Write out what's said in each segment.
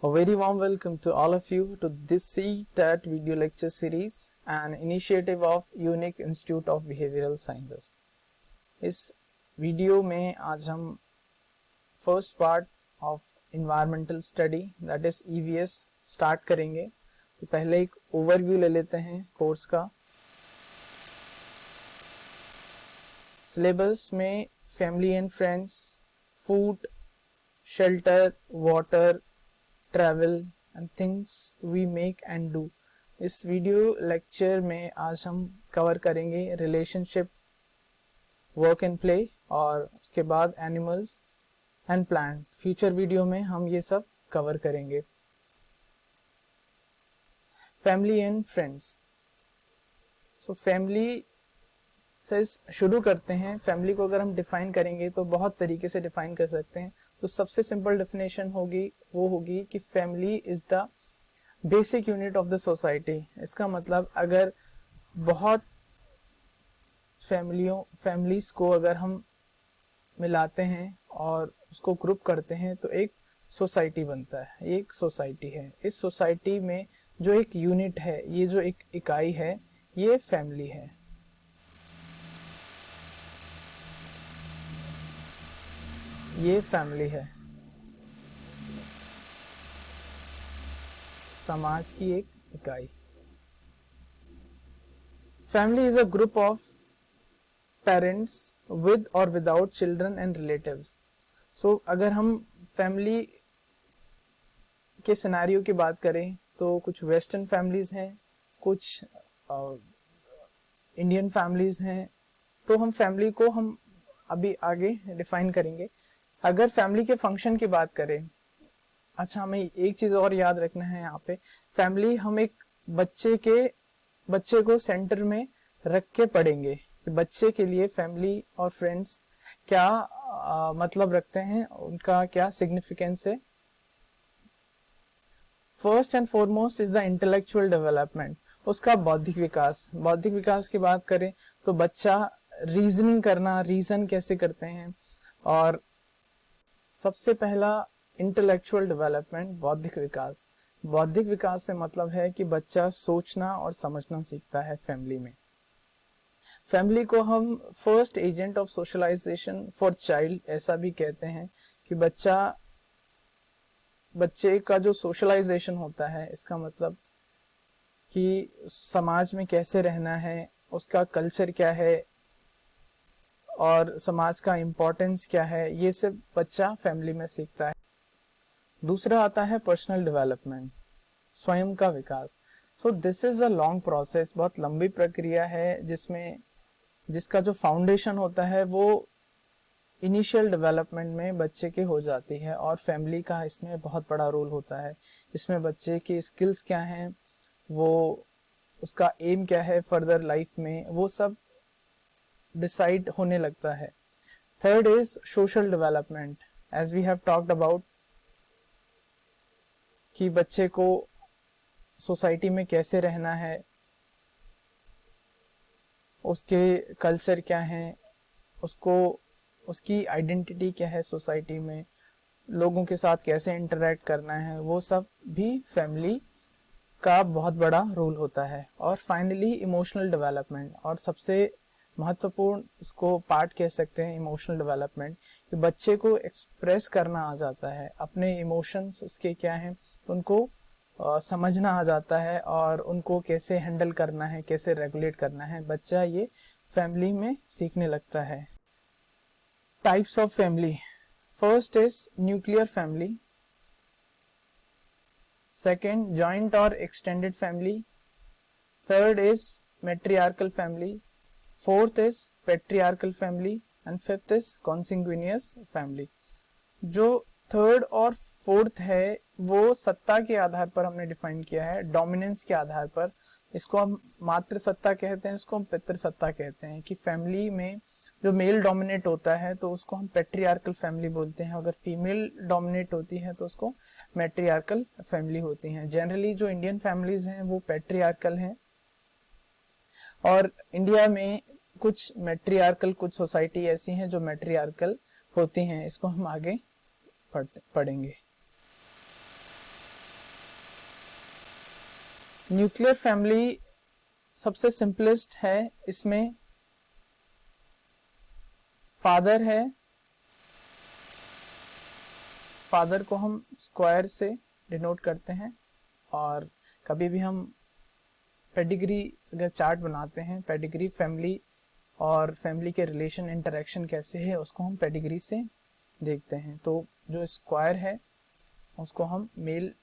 A very warm welcome to all of you to this CTAT video lecture series, an initiative of Unique Institute of Behavioral Sciences. इस video में आज हम first part of environmental study that is EVS start करेंगे। तो पहले एक overview ले लेते हैं कोर्स का। सिलेबस में family and friends, food, shelter, water, travel and things we make and do. इस वीडियो लेक्चर में आज हम कवर करेंगे रिलेशनशिप, वर्क एंड प्ले और उसके बाद animals and plant. Future video में हम ये सब कवर करेंगे। Family and friends. So family से शुरू करते हैं। फैमिली को अगर हम डिफाइन करेंगे तो बहुत तरीके से डिफाइन कर सकते हैं। तो सबसे सिंपल डेफिनेशन होगी कि family is the basic unit of the society. इसका मतलब अगर बहुत फैमिलीज को अगर हम मिलाते हैं और उसको ग्रुप करते हैं तो एक सोसाइटी बनता है, एक सोसाइटी है। इस सोसाइटी में जो एक यूनिट है, ये जो एक इकाई है, ये फैमिली है। ये फैमिली है, समाज की एक इकाई। Family is a group of parents with और विदाउट चिल्ड्रन एंड रिलेटिव्स। सो अगर हम फैमिली के सिनेरियो की बात करें तो कुछ वेस्टर्न फैमिलीज हैं, कुछ इंडियन फैमिलीज हैं। तो हम फैमिली को हम अभी आगे डिफाइन करेंगे। अगर फैमिली के फंक्शन की बात करें, अच्छा हमें एक चीज और याद रखना है यहाँ पे, फैमिली हम एक बच्चे को सेंटर में रख के पढ़ेंगे कि बच्चे के लिए फैमिली और फ्रेंड्स क्या मतलब रखते हैं, उनका क्या सिग्निफिकेंस है। First and foremost is the intellectual development. उसका बौद्धिक विकास की बात करें तो बच्चा रीजनिंग करना, रीजन कैसे करते हैं। और सबसे पहला इंटेलेक्चुअल डेवलपमेंट, बौद्धिक विकास से मतलब है कि बच्चा सोचना और समझना सीखता है फैमिली में। फैमिली को हम first agent of socialisation for child ऐसा भी कहते हैं कि बच्चे का जो सोशलाइजेशन होता है, इसका मतलब कि समाज में कैसे रहना है, उसका कल्चर क्या है और समाज का इम्पोर्टेंस क्या है, ये सब बच्चा फैमिली में सीखता है। दूसरा आता है पर्सनल डेवलपमेंट, स्वयं का विकास। So this is a long process, बहुत लंबी प्रक्रिया है जिसका जो फाउंडेशन होता है वो इनिशियल डेवलपमेंट में बच्चे के हो जाती है और फैमिली का इसमें बहुत बड़ा रोल होता है। इसमें बच्चे की स्किल्स क्या हैं, वो उसका एम क्या है फर्दर लाइफ में, वो सब डिसाइड होने लगता है। Third is social development, as we have talked about कि बच्चे को सोसाइटी में कैसे रहना है, उसके कल्चर क्या है, उसकी आइडेंटिटी क्या है, सोसाइटी में लोगों के साथ कैसे इंटरेक्ट करना है, वो सब भी फैमिली का बहुत बड़ा रोल होता है। और फाइनली इमोशनल डेवलपमेंट, और सबसे महत्वपूर्ण इसको पार्ट कह सकते हैं इमोशनल डेवलपमेंट, कि बच्चे को एक्सप्रेस करना आ जाता है, अपने इमोशंस उसके क्या हैं उनको समझना आ जाता है और उनको कैसे हैंडल करना है, कैसे रेगुलेट करना है, बच्चा ये फैमिली में सीखने लगता है। Types of family. First is nuclear family, second joint और extended family, third is matriarchal family, fourth is patriarchal family and fifth is consanguineous family. जो थर्ड और फोर्थ है वो सत्ता के आधार पर हमने डिफाइन किया है, डोमिनेंस के आधार पर। इसको हम मातृ सत्ता कहते हैं, इसको हम पितृ सत्ता कहते हैं। कि फैमिली में जो मेल डोमिनेट होता है तो उसको हम पैट्रियार्कल फैमिली बोलते हैं, अगर फीमेल डोमिनेट होती है तो उसको मैट्रियार्कल फैमिली होती हैं। जनरली जो इंडियन फैमिलीज हैं वो पैट्रियार्कल हैं और इंडिया में कुछ मैट्रियार्कल, कुछ सोसाइटी ऐसी हैं जो मैट्रियार्कल होती हैं। इसको हम आगे पढ़ेंगे। न्यूक्लियर फैमिली सबसे सिंपलेस्ट है, इसमें फादर है, फादर को हम स्क्वायर से डिनोट करते हैं, और कभी भी हम पेडिग्री अगर चार्ट बनाते हैं, पेडिग्री फैमिली और फैमिली के रिलेशन इंटरेक्शन कैसे है उसको हम पेडिग्री से देखते हैं। तो जो स्क्वायर है उसको हम मेल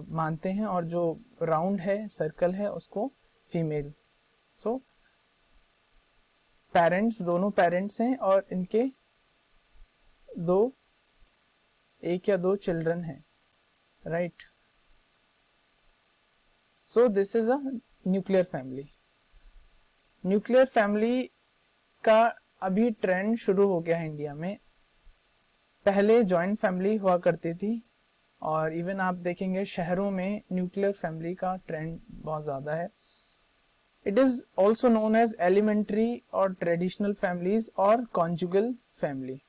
मानते हैं, और जो राउंड है, सर्कल है, उसको फीमेल। सो पेरेंट्स, दोनों पेरेंट्स हैं और इनके एक या दो चिल्ड्रन हैं, right. So this is a nuclear family. Nuclear family का अभी ट्रेंड शुरू हो गया है इंडिया में। पहले जॉइंट फैमिली हुआ करती थी, और इवन आप देखेंगे शहरों में न्यूक्लियर फैमिली का ट्रेंड बहुत ज़्यादा है। It is also known as elementary और ट्रेडिशनल फैमिलीज और conjugal family.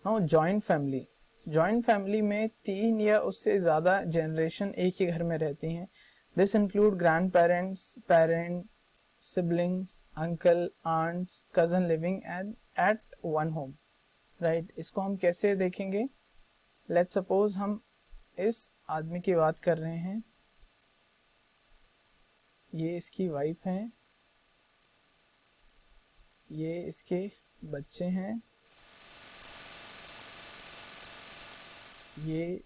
Now joint family, joint family में 3 या उससे ज़्यादा जनरेशन एक ही घर में रहती हैं। This include grandparents, parent, siblings, uncle, aunts, cousin living at one home, right. इसको हम कैसे देखेंगे? लेट्स सपोज हम इस आदमी की बात कर रहे हैं, ये इसकी वाइफ है, ये इसके बच्चे हैं, ये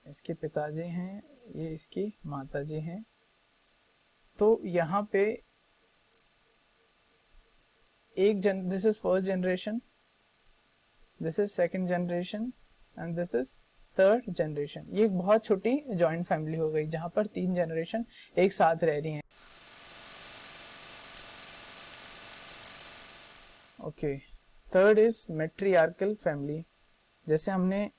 इसके पिताजी हैं, ये इसकी माताजी हैं। तो यहाँ पे this is first generation, this is second generation and this is third generation. ये एक बहुत छोटी जॉइंट फैमिली हो गई जहां पर 3 जनरेशन एक साथ रह रही हैं। Okay, third is matriarchal family. जैसे हमने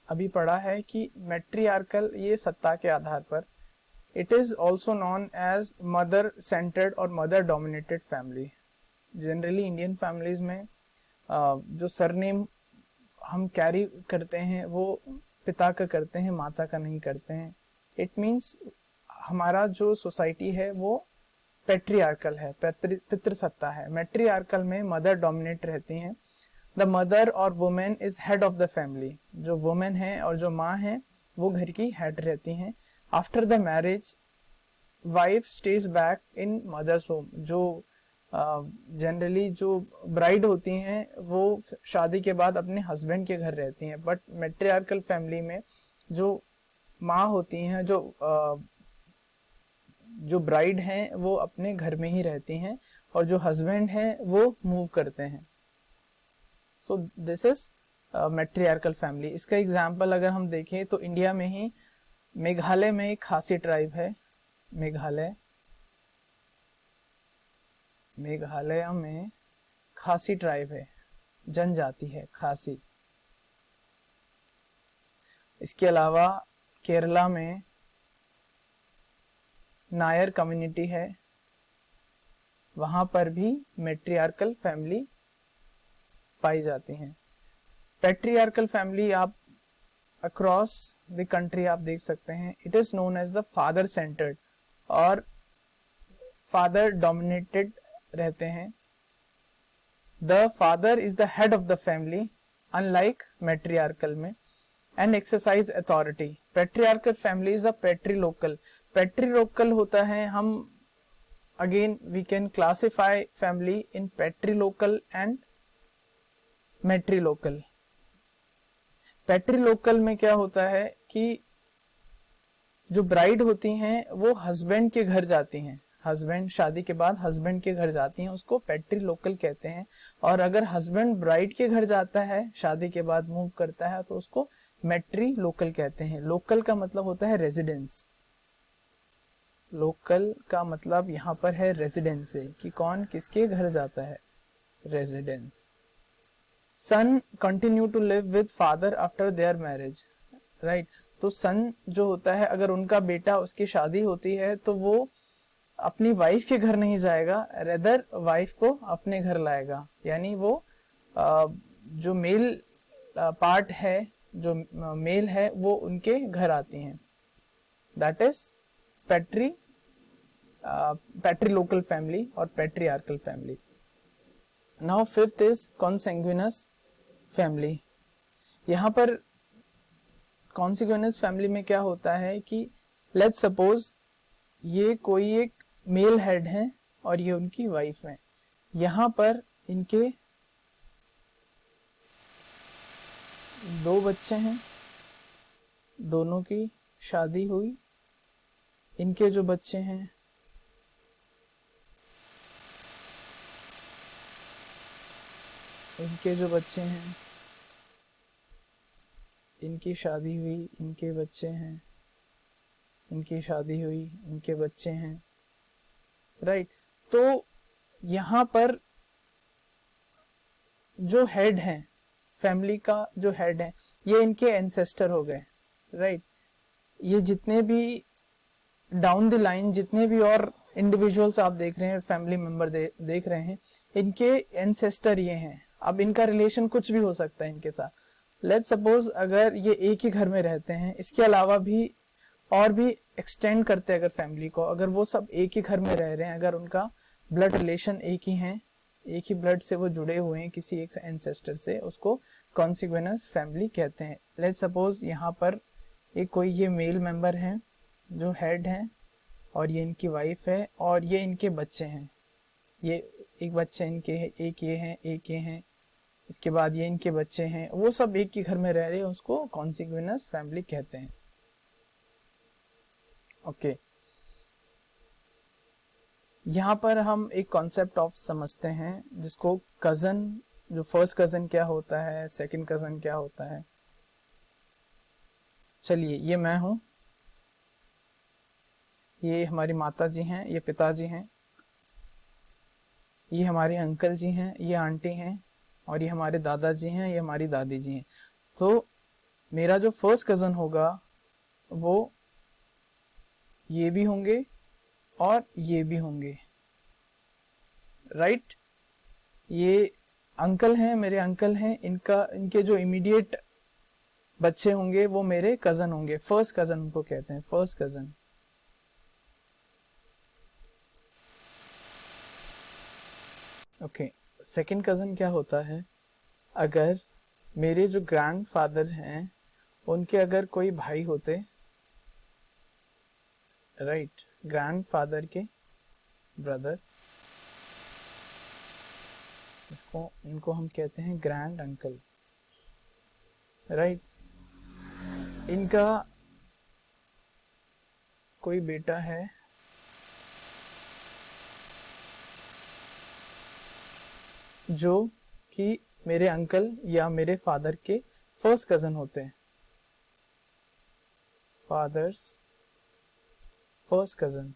अभी पढ़ा है कि मैट्रियार्कल ये सत्ता के आधार पर, it is also known as mother centred और mother dominated family. Generally Indian families में जो सरनेम हम कैरी करते हैं वो पिता का करते हैं, माता का नहीं करते हैं। इट मीन्स हमारा जो सोसाइटी है वो पैट्रियार्कल है, पितृसत्ता है। मैट्रियार्कल में मदर डोमिनेट रहती हैं। द मदर और women is head of the family. जो वुमेन है और जो माँ है वो घर की हेड रहती हैं। After the marriage wife stays back in mother's home. जो जनरली जो ब्राइड होती हैं वो शादी के बाद अपने हस्बैंड के घर रहती हैं, बट मैट्रियार्कल फैमिली में जो माँ होती हैं, जो ब्राइड हैं वो अपने घर में ही रहती हैं, और जो हस्बैंड हैं वो मूव करते हैं। So this is matriarchal family. इसका एग्जांपल अगर हम देखें तो इंडिया में ही मेघालय में एक खासी ट्राइब है। मेघालय में खासी ट्राइब है, जनजाति है खासी। इसके अलावा केरला में नायर कम्युनिटी है, वहां पर भी मैट्रियार्कल फैमिली पाई जाती हैं। पैट्रियार्कल फैमिली आप अक्रॉस द कंट्री आप देख सकते हैं। It is known as the father centred और फादर डोमिनेटेड रहते हैं। The father is the head of the family unlike matriarchal में, and exercise authority. Patriarchal family is the patrilocal. Patrilocal होता है, हम again we can classify family in patrilocal and matrilocal. Patrilocal में क्या होता है कि जो ब्राइड होती हैं वो हस्बैंड के घर जाती हैं, हस्बैंड शादी के बाद हस्बैंड के घर जाती हैं, उसको पैट्रीलोकल कहते हैं। और अगर हस्बैंड ब्राइड के घर जाता है, शादी के बाद मूव करता है, तो उसको मैट्रीलोकल कहते हैं। लोकल का मतलब होता है रेजिडेंस। लोकल का मतलब यहाँ पर है रेजिडेंस से, कि कौन किसके घर जाता है, residence. Son continue to live with father after their marriage, right. तो सन जो होता है, अगर उनका बेटा, उसकी शादी होती है, तो वो अपनी वाइफ के घर नहीं जाएगा, रेदर वाइफ को अपने घर लाएगा। यानी वो जो मेल पार्ट है जो मेल है वो उनके घर आती हैं, दैट इज पैट्रीलोकल फैमिली और patriarchal family. Now fifth is consanguineous family. यहाँ पर कॉन्सिक्वेंस फैमिली में क्या होता है कि लेट्स सपोज ये कोई एक मेल हेड है और ये उनकी वाइफ है। यहाँ पर इनके 2 बच्चे हैं, दोनों की शादी हुई। इनके जो बच्चे हैं इनकी शादी हुई, इनके बच्चे हैं, इनकी शादी हुई, इनके बच्चे हैं, राइट। तो यहाँ पर जो हेड है, फैमिली का जो हेड है, ये इनके एंसेस्टर हो गए, राइट। ये जितने भी डाउन द लाइन जितने भी और इंडिविजुअल्स आप देख रहे हैं, फैमिली मेंबर देख रहे हैं, इनके एंसेस्टर ये हैं। अब इनका रिलेशन कुछ भी हो सकता है इनके साथ। लेट्स सपोज अगर ये एक ही घर में रहते हैं, इसके अलावा भी और भी एक्सटेंड करते हैं अगर फैमिली को, अगर वो सब एक ही घर में रह रहे हैं, अगर उनका ब्लड रिलेशन एक ही है, एक ही ब्लड से वो जुड़े हुए हैं किसी एक एंसेस्टर से, उसको कॉन्सिग्यूइनस फैमिली कहते हैं। लेट्स सपोज यहाँ पर एक कोई ये मेल मेंबर है जो हेड है, और ये इनकी वाइफ है, और ये इनके बच्चे हैं। ये एक बच्चे इनके हैं, एक ये हैं, एक ये हैं, इसके बाद ये इनके बच्चे हैं, वो सब एक ही घर में रह रहे हैं, उसको कॉन्सिग्यूइनस फैमिली कहते हैं। ओके, यहाँ पर हम एक कॉन्सेप्ट ऑफ समझते हैं जिसको कजन, जो फर्स्ट कजन क्या होता है, सेकंड कजन क्या होता है। चलिए, ये मैं हूं, ये हमारी माता जी हैं, ये पिताजी हैं, ये हमारे अंकल जी हैं, ये आंटी हैं, और ये हमारे दादाजी हैं, ये हमारी दादी जी हैं। तो मेरा जो फर्स्ट कजन होगा वो ये भी होंगे और ये भी होंगे, राइट। ये अंकल हैं, मेरे अंकल हैं, इनके जो इमीडिएट बच्चे होंगे वो मेरे कजन होंगे, फर्स्ट कजन उनको कहते हैं, first cousin. Okay, second cousin क्या होता है, अगर मेरे जो ग्रैंडफादर हैं उनके अगर कोई भाई होते, राइट, ग्रैंडफादर के ब्रदर, इनको हम कहते हैं ग्रैंड अंकल, राइट। इनका कोई बेटा है, जो कि मेरे अंकल या मेरे फादर के फर्स्ट कजन होते हैं, father's first cousin,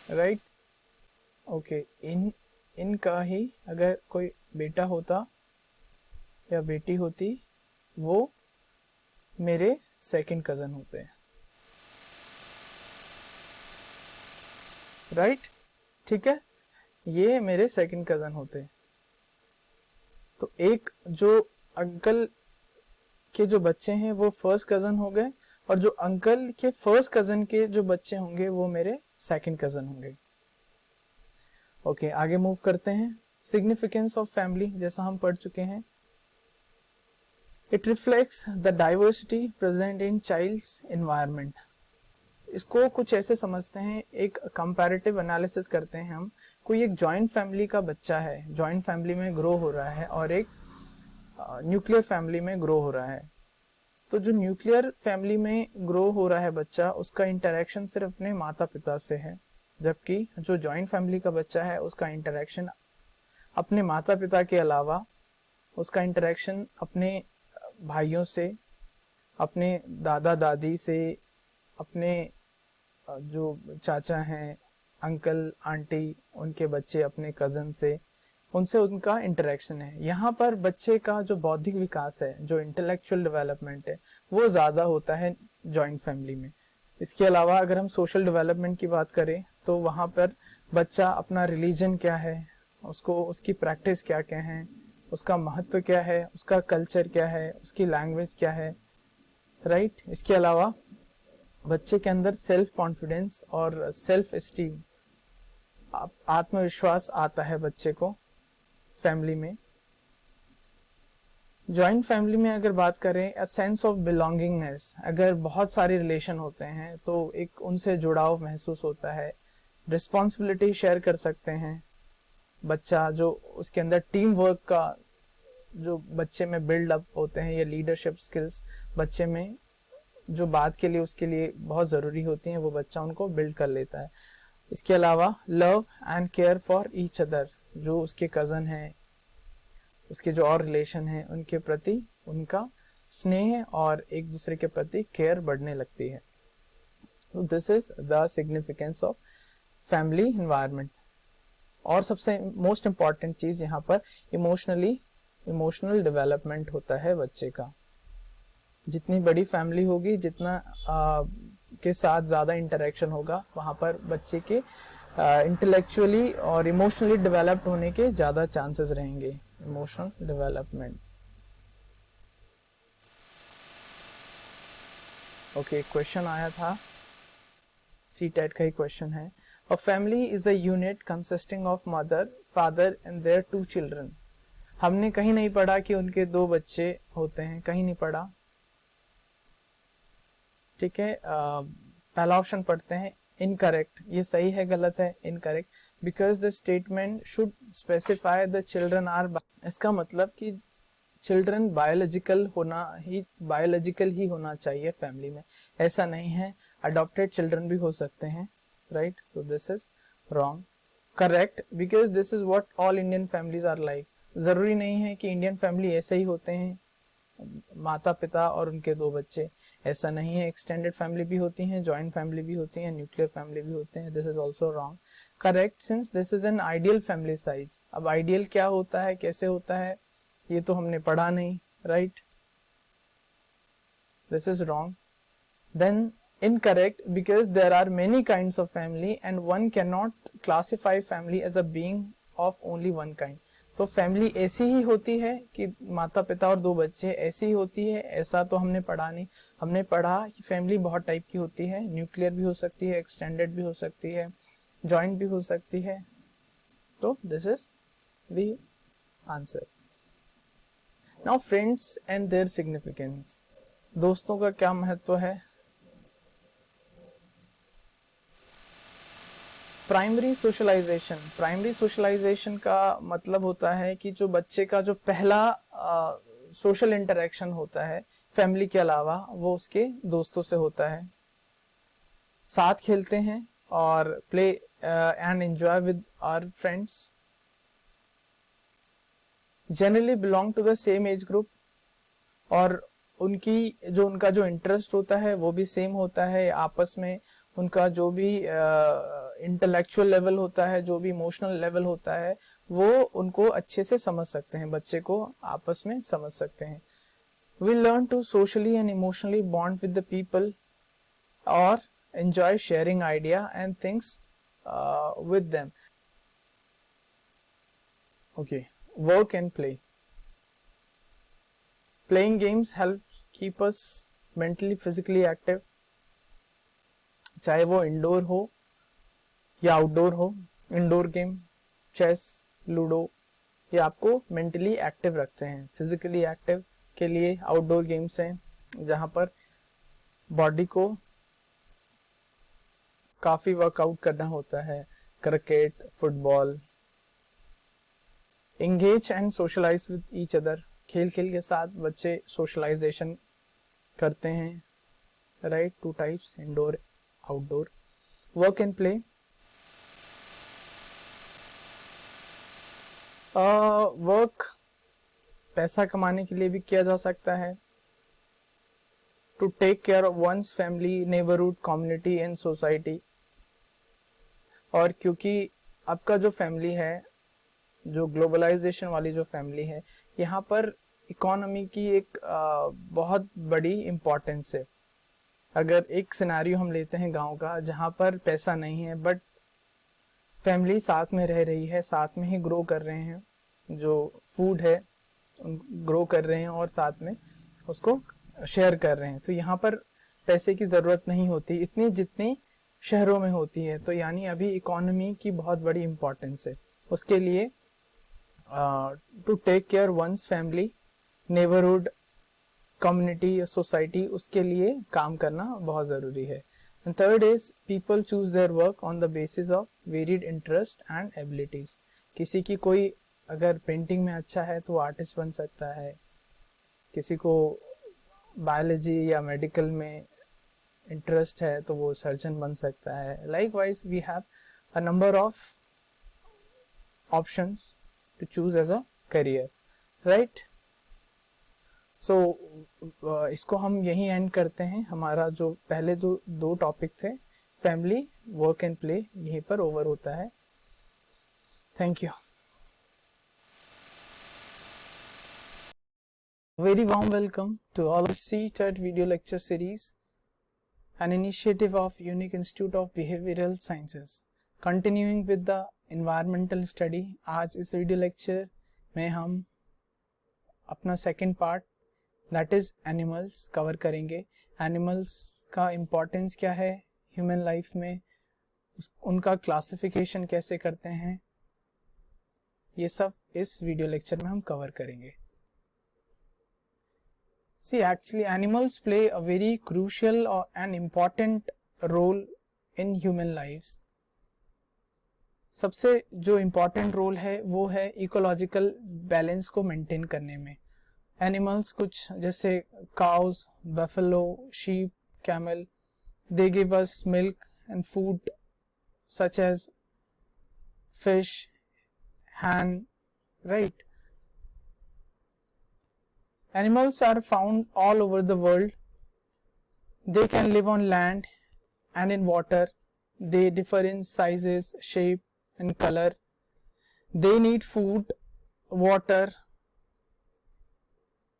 right. Okay, इनका ही अगर कोई बेटा होता या बेटी होती, वो मेरे सेकंड कजन होते हैं, राइट। ठीक है, ये मेरे सेकंड कजन होते हैं। तो एक जो अंकल के जो बच्चे हैं वो फर्स्ट कजन हो गए, और जो अंकल के फर्स्ट कजन के जो बच्चे होंगे वो मेरे सेकंड कजन होंगे। ओके, आगे मूव करते हैं। सिग्निफिकेंस ऑफ फैमिली जैसा हम पढ़ चुके हैं, it reflects the diversity present in child's environment. इसको कुछ ऐसे समझते हैं, एक कंपैरेटिव एनालिसिस करते हैं हम। कोई एक जॉइंट फैमिली का बच्चा है, जॉइंट फैमिली में ग्रो हो रहा है, और एक न्यूक्लियर फैमिली में ग्रो हो रहा है। तो जो न्यूक्लियर फैमिली में ग्रो हो रहा है बच्चा, उसका इंटरेक्शन सिर्फ अपने माता पिता से है, जबकि जो जॉइंट फैमिली का बच्चा है उसका इंटरेक्शन अपने माता पिता के अलावा उसका इंटरेक्शन अपने भाइयों से, अपने दादा दादी से, अपने जो चाचा हैं, अंकल आंटी, उनके बच्चे, अपने कजन से, उनसे उनका इंटरेक्शन है। यहाँ पर बच्चे का जो बौद्धिक विकास है, जो इंटेलेक्चुअल डेवलपमेंट है, वो ज़्यादा होता है जॉइंट फैमिली में। इसके अलावा अगर हम सोशल डेवलपमेंट की बात करें तो वहाँ पर बच्चा अपना रिलीजन क्या है, उसको उसकी प्रैक्टिस क्या क्या है, उसका महत्व क्या है, उसका कल्चर क्या है, उसकी लैंग्वेज क्या है, राइट। इसके अलावा बच्चे के अंदर सेल्फ कॉन्फिडेंस और सेल्फ एस्टीम, आत्मविश्वास आता है बच्चे को फैमिली में। जॉइंट फैमिली में अगर बात करें, अ सेंस ऑफ बिलोंगिंगनेस, अगर बहुत सारे रिलेशन होते हैं तो एक उनसे जुड़ाव महसूस होता है, रिस्पॉन्सिबिलिटी शेयर कर सकते हैं बच्चा, जो उसके अंदर टीम वर्क का जो बच्चे में बिल्ड अप होते हैं, ये लीडरशिप स्किल्स बच्चे में जो बात के लिए उसके लिए बहुत ज़रूरी होती हैं, वो बच्चा उनको बिल्ड कर लेता है। इसके अलावा love and care for each other, जो उसके कज़न हैं, उसके जो और रिलेशन हैं, उनके प्रति उनका स्नेह और एक दूसरे के प्रति केयर बढ़ने लगती है। तो this is the significance of family environment. और सबसे मोस्ट इम्पॉर्टेंट चीज़ यहाँ पर इमोशनल डेवलपमेंट होता है बच्चे का। जितनी बड़ी फैमिली होगी, जितना के साथ ज़्यादा इंटरेक्शन होगा, वहाँ पर बच्चे के इंटेलेक्चुअली और इमोशनली डेवलप्ड होने के ज़्यादा चांसेस रहेंगे। Emotional development. ओके, क्वेश्चन आया था, CTET का ही क्वेश्चन है। A family is a unit consisting of mother, father and their 2 children. हमने कहीं नहीं पढ़ा कि उनके 2 बच्चे होते हैं, कहीं नहीं पढ़ा, ठीक है। पहला ऑप्शन पढ़ते हैं, इनकरेक्ट। ये सही है, गलत है? Incorrect, because the statement should specify the children are. इसका मतलब कि चिल्ड्रन बायोलॉजिकल ही होना चाहिए फैमिली में, ऐसा नहीं है। अडॉप्टेड चिल्ड्रन भी हो सकते हैं, राइट। तो this is wrong. Correct, because this is what all Indian families are like. जरूरी नहीं है कि इंडियन फैमिली ऐसे ही होते हैं, माता पिता और उनके 2 बच्चे, ऐसा नहीं है। एक्सटेंडेड फैमिली भी होती हैं, जॉइंट फैमिली भी होती हैं, न्यूक्लियर फैमिली भी होते हैं। This is also wrong. Correct, since this is an ideal family size. अब आइडियल क्या होता है, कैसे होता है, ये तो हमने पढ़ा नहीं, right. This is wrong. Then incorrect, because there are many kinds of family and one cannot classify family as a being of only one kind. तो फैमिली ऐसी ही होती है कि माता पिता और 2 बच्चे, ऐसी ही होती है, ऐसा तो हमने पढ़ा नहीं। हमने पढ़ा कि फैमिली बहुत टाइप की होती है, न्यूक्लियर भी हो सकती है, एक्सटेंडेड भी हो सकती है, जॉइंट भी हो सकती है। तो this is the answer. Now friends and their significance, दोस्तों का क्या महत्व है। प्राइमरी सोशलाइजेशन का मतलब होता है कि जो बच्चे का जो पहला सोशल इंटरेक्शन होता है फैमिली के अलावा, वो उसके दोस्तों से होता है। साथ खेलते हैं और play and enjoy with our friends, generally belong to the same age group, और उनका जो इंटरेस्ट होता है वो भी सेम होता है। आपस में उनका जो भी इंटेलेक्चुअल लेवल होता है, जो भी इमोशनल लेवल होता है, वो उनको अच्छे से समझ सकते हैं, बच्चे को आपस में समझ सकते हैं। We learn to socially and emotionally bond with the people or enjoy sharing idea and things with them. Okay, work and play. Playing games help keep us mentally, physically active. चाहे वो इंडोर हो या outdoor हो। Indoor game chess, ludo, ये आपको mentally active रखते हैं। Physically active के लिए आउटडोर गेम्स हैं जहां पर बॉडी को काफी वर्कआउट करना होता है, cricket, football. Engage and socialise with each other, खेल के साथ बच्चे सोशलाइजेशन करते हैं, right. 2 types, indoor, outdoor. Work and play, work पैसा कमाने के लिए भी किया जा सकता है, to take care of one's family, neighbourhood, community and society. और क्योंकि आपका जो फैमिली है, जो ग्लोबलाइजेशन वाली जो फैमिली है, यहाँ पर इकोनॉमी की एक बहुत बड़ी इम्पोर्टेंस है। अगर एक सिनेरियो हम लेते हैं गांव का, जहाँ पर पैसा नहीं है बट फैमिली साथ में रह रही है, साथ में ही ग्रो कर रहे हैं, जो फूड है ग्रो कर रहे हैं और साथ में उसको शेयर कर रहे हैं। तो यहाँ पर पैसे की ज़रूरत नहीं होती इतनी जितनी शहरों में होती है। तो यानी अभी इकोनॉमी की बहुत बड़ी इम्पोर्टेंस है। उसके लिए to take care one's family, neighbourhood, community, society, उसके लिए काम करना बहुत ज़रूरी है। And third is people choose their work on the basis of varied interest and abilities. किसी की कोई अगर पेंटिंग में अच्छा है तो वो आर्टिस्ट बन सकता है, किसी को बायोलॉजी या मेडिकल में इंटरेस्ट है तो वो सर्जन बन सकता है। Likewise we have a number of options to choose as a career, right. So इसको हम यहीं एंड करते हैं। हमारा जो पहले जो 2 टॉपिक थे, फैमिली, वर्क एंड प्ले, यहीं पर ओवर होता है। Thank you. Very warm welcome to all of CTET video lecture series, an initiative of Unique Institute of Behavioral Sciences, continuing with the environmental study। आज इस video lecture में हम अपना second part that is animals cover करेंगे। Animals का importance क्या है human life में, उनका क्लासिफिकेशन कैसे करते हैं, ये सब इस वीडियो लेक्चर में हम कवर करेंगे। See, actually animals play a very crucial and important role in human lives। सबसे जो इम्पोर्टेंट रोल है वो है इकोलॉजिकल बैलेंस को मेंटेन करने में। एनिमल्स कुछ जैसे cows, buffalo, sheep, camel, they give us milk and food such as fish, hen, right. Animals are found all over the world. They can live on land and in water. They differ in sizes, shape and color. They need food, water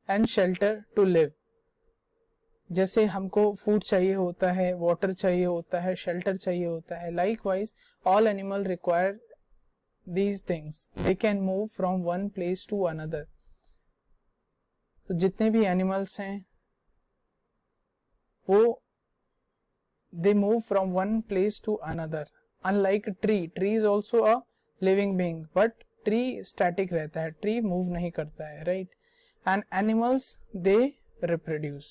and shelter to live। जैसे हमको food चाहिए होता है, water चाहिए होता है, shelter चाहिए होता है, likewise all animals require these things। They can move from one place to another। तो जितने भी एनिमल्स हैं वो they move from one place to another. Unlike tree, tree is also a living being, but tree static रहता है, tree move नहीं करता है, right. And animals they reproduce.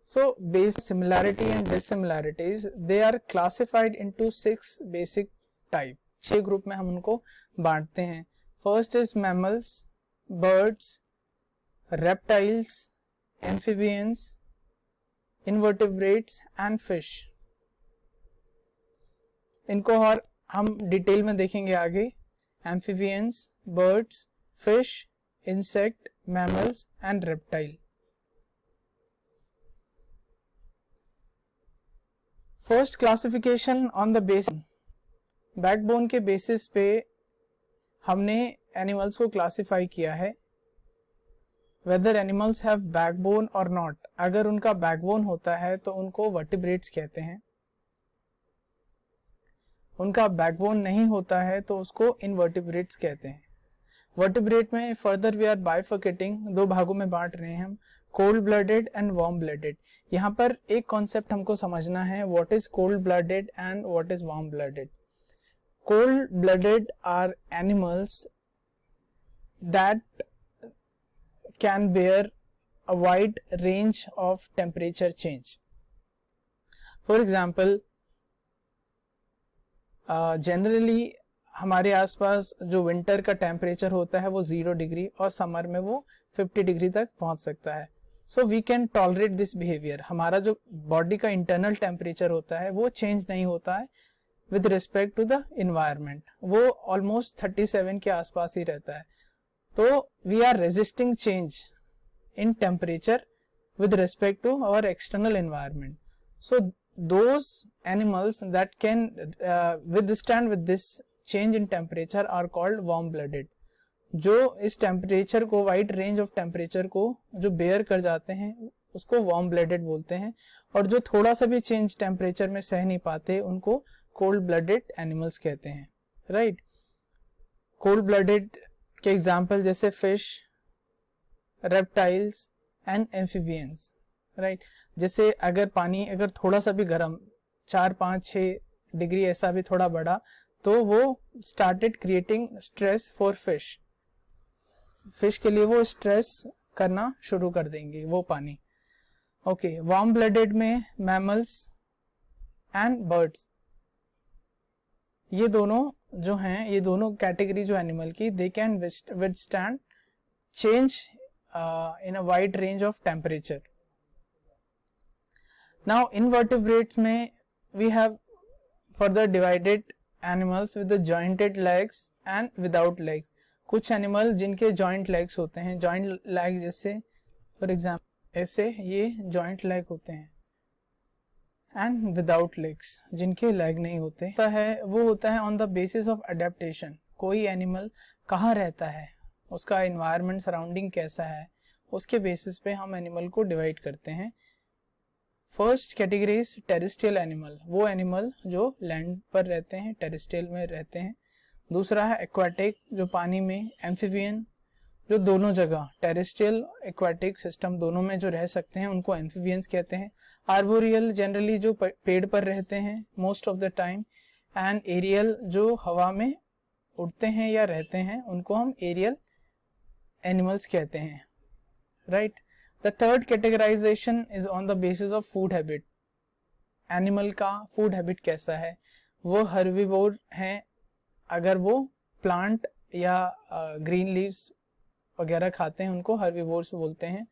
So basic similarity and dissimilarities, they are classified into 6 basic type. 6 group में हम उनको बांटते हैं। First is mammals, birds, reptiles, amphibians, invertebrates and fish। इनको और हम डिटेल में देखेंगे आगे। amphibians, birds, fish, insect, mammals and reptile। First classification on the basis, backbone के बेसिस पे हमने एनिमल्स को क्लासिफाई किया है। वेदर एनिमल्स हैव बैकबोन और नॉट, अगर उनका बैकबोन होता है तो उनको वर्टिब्रेट्स कहते हैं, उनका बैकबोन नहीं होता है तो उसको इनवर्टिब्रेट्स कहते हैं। वर्टिब्रेट में फर्दर वी आर बाइफर्केटिंग, 2 भागों में बांट रहे हैं हम, cold blooded and warm blooded. यहाँ पर एक कॉन्सेप्ट हमको समझना है, what is cold blooded and what is warm blooded. Cold blooded are animals that can bear a wide range of temperature change। For example, generally हमारे आसपास जो winter का टेम्परेचर होता है वो 0 डिग्री और समर में वो 50 डिग्री तक पहुंच सकता है। So we can tolerate this behaviour. हमारा जो बॉडी का इंटरनल टेम्परेचर होता है वो चेंज नहीं होता है with respect to the environment, वो ऑलमोस्ट 37 के आसपास ही रहता है। तो we are resisting change in temperature with respect to our external environment। So those animals that can withstand with this change in temperature are called warm blooded। जो इस temperature को, wide range of temperature को जो bear कर जाते हैं उसको warm blooded बोलते हैं, और जो थोड़ा सा भी चेंज टेम्परेचर में सह नहीं पाते उनको कोल्ड ब्लडेड एनिमल्स कहते हैं, राइट। कोल्ड ब्लडेड के एग्जाम्पल जैसे fish, reptiles and amphibians, right. जैसे अगर पानी अगर थोड़ा सा भी गर्म 4-5-6 डिग्री ऐसा भी थोड़ा बढ़ा तो वो started creating stress for fish के लिए वो स्ट्रेस करना शुरू कर देंगे वो पानी। ओके, वार्म ब्लडेड में मैमल्स एंड बर्ड्स, ये दोनों जो हैं, ये दोनों कैटेगरी जो एनिमल की, they can withstand change in a wide range of temperature. Now invertebrates में we have further divided animals with the jointed legs and without legs. कुछ एनिमल जिनके joint legs होते हैं, joint leg जैसे for example ऐसे ये joint leg होते हैं, and without legs जिनके leg नहीं होते है, वो होता है on the basis of adaptation. कोई एनिमल कहाँ रहता है, उसका इन्वायरमेंट सराउंडिंग कैसा है, उसके बेसिस पे हम एनिमल को डिवाइड करते हैं। First category is terrestrial animal, वो एनिमल जो लैंड पर रहते हैं, टेरेस्ट्रियल में रहते हैं। दूसरा है एक्वाटिक, जो पानी में, एम्फीबियन जो दोनों जगह टेरेस्ट्रियल एक्वाटिक सिस्टम दोनों में जो रह सकते हैं उनको एम्फीबियंस कहते हैं। आर्बोरियल जनरली जो पेड़ पर रहते हैं most of the time, and aerial जो हवा में उड़ते हैं या रहते हैं उनको हम एरियल एनिमल्स कहते हैं, right. The third categorisation is on the basis of food habit. Animal का फूड हैबिट कैसा है, वो हर्बीवोर हैं, अगर वो प्लांट या ग्रीन लीव्स वगैरह खाते हैं उनको हर्बीवोर्स बोलते हैं।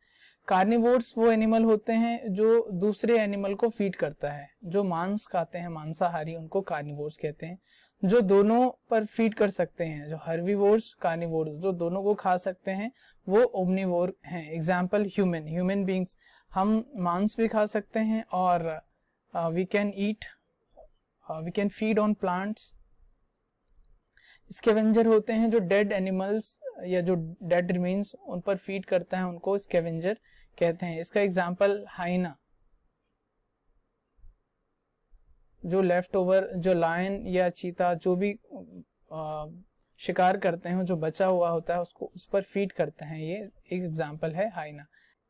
कार्निवोर्स वो एनिमल होते हैं जो दूसरे एनिमल को फीड करता है, जो मांस खाते हैं, मांसाहारी, उनको कार्निवोर्स कहते हैं। जो दोनों पर फीड कर सकते हैं, जो हर्बीवोर्स, कार्निवोर्स जो दोनों को खा सकते हैं, वो ओमनीवोर हैं। एग्जाम्पल ह्यूमन बींग्स, हम मांस भी खा सकते हैं और we can feed on plants. Scavenger होते हैं जो डेड एनिमल्स या जो डेड रिमेन्स उन पर फीड करता है, उनको स्कैवेंजर कहते हैं। इसका एग्जाम्पल हाइना, जो लेफ्ट ओवर, जो लायन या चीता जो भी शिकार करते हैं, जो बचा हुआ होता है उसको उस पर फीड करते हैं, ये एक एग्जाम्पल है hyena.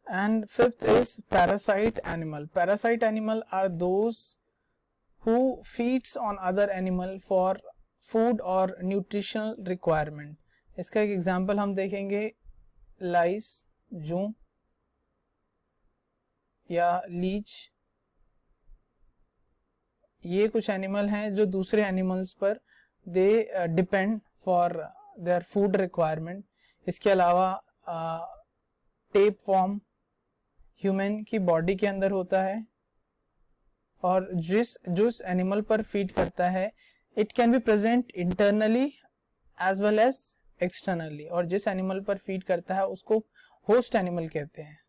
And fifth is parasite animal. Parasite animal are those who feeds on other animal for food और न्यूट्रिशनल रिक्वायरमेंट। इसका एक एग्जाम्पल हम देखेंगे, लाइस, जू या लीच, ये कुछ एनिमल हैं जो दूसरे एनिमल्स पर they depend for their food requirement. इसके अलावा टेप फॉर्म ह्यूमन की बॉडी के अंदर होता है, और जिस एनिमल पर फीड करता है it can be present internally as well as externally, और जिस एनिमल पर फीड करता है उसको होस्ट एनिमल कहते हैं।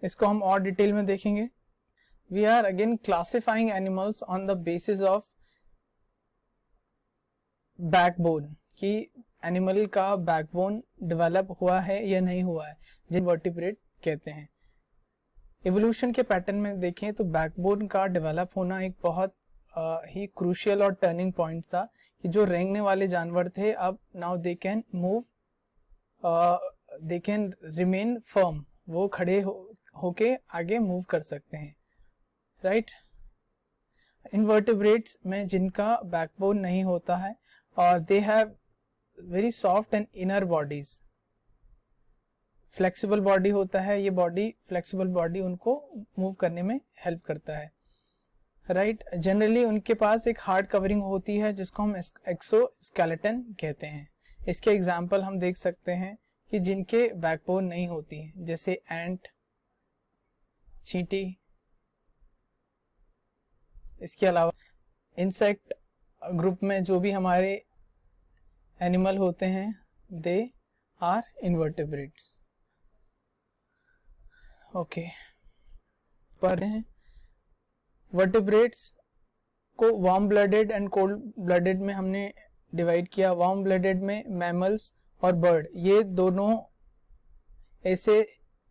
इसको हम और डिटेल में देखेंगे। We are again classifying animals on the basis of backbone, कि एनिमल का बैकबोन डेवलप हुआ है या नहीं हुआ है, जिन वर्टिब्रेट कहते हैं। इवोल्यूशन के पैटर्न में देखें तो बैकबोन का डेवलप होना एक बहुत ही क्रूशियल और टर्निंग पॉइंट था, कि जो रेंगने वाले जानवर थे अब now they can move, they can remain firm, वो खड़े होके आगे मूव कर सकते हैं, राइट। इनवर्टिब्रेट्स में जिनका बैकबोन नहीं होता है और they have very soft and inner bodies, flexible body होता है, ये बॉडी, फ्लेक्सिबल बॉडी उनको मूव करने में हेल्प करता है, राइट। जनरली उनके पास एक हार्ड कवरिंग होती है जिसको हम एक्सोस्केलेटन कहते हैं। इसके एग्जाम्पल हम देख सकते हैं कि जिनके बैकबोन नहीं होती है, जैसे एंट, चींटी। इसके अलावा इंसेक्ट ग्रुप में जो भी हमारे एनिमल होते हैं दे आर इनवर्टिब्रेट्स। ओके, पर हैं वर्टिब्रेट्स को warm blooded and cold blooded में हमने डिवाइड किया। वार्म ब्लडेड में मैमल्स और बर्ड, ये दोनों ऐसे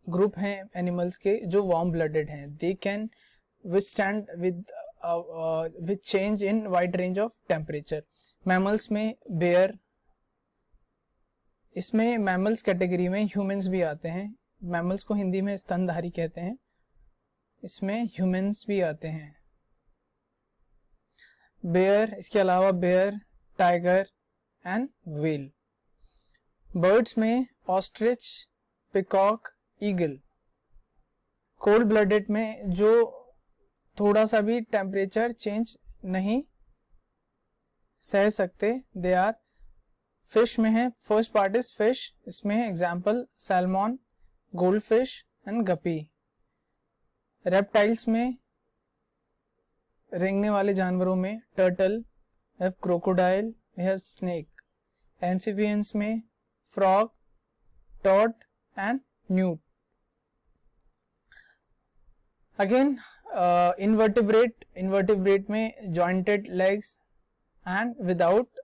ग्रुप हैं एनिमल्स के जो वार्म ब्लडेड हैं। They can withstand with change in wide range of temperature. Mammals में बेयर, इसमें मैमल्स कैटेगरी में ह्यूमंस भी आते हैं, मैमल्स को हिंदी में स्तनधारी कहते हैं, इसमें ह्यूमंस भी आते हैं। बेयर, इसके अलावा bear, tiger and whale. Birds में ostrich, peacock, eagle. Cold blooded में जो थोड़ा सा भी टेम्परेचर चेंज नहीं सह सकते, दे आर। फिश में है, फर्स्ट पार्ट इज फिश, इसमें है example salmon, goldfish and guppy. Reptiles में, रेंगने वाले जानवरों में turtle, we have crocodile, we have snake. Amphibians में frog, toad and newt. Again invertebrate में jointed legs and without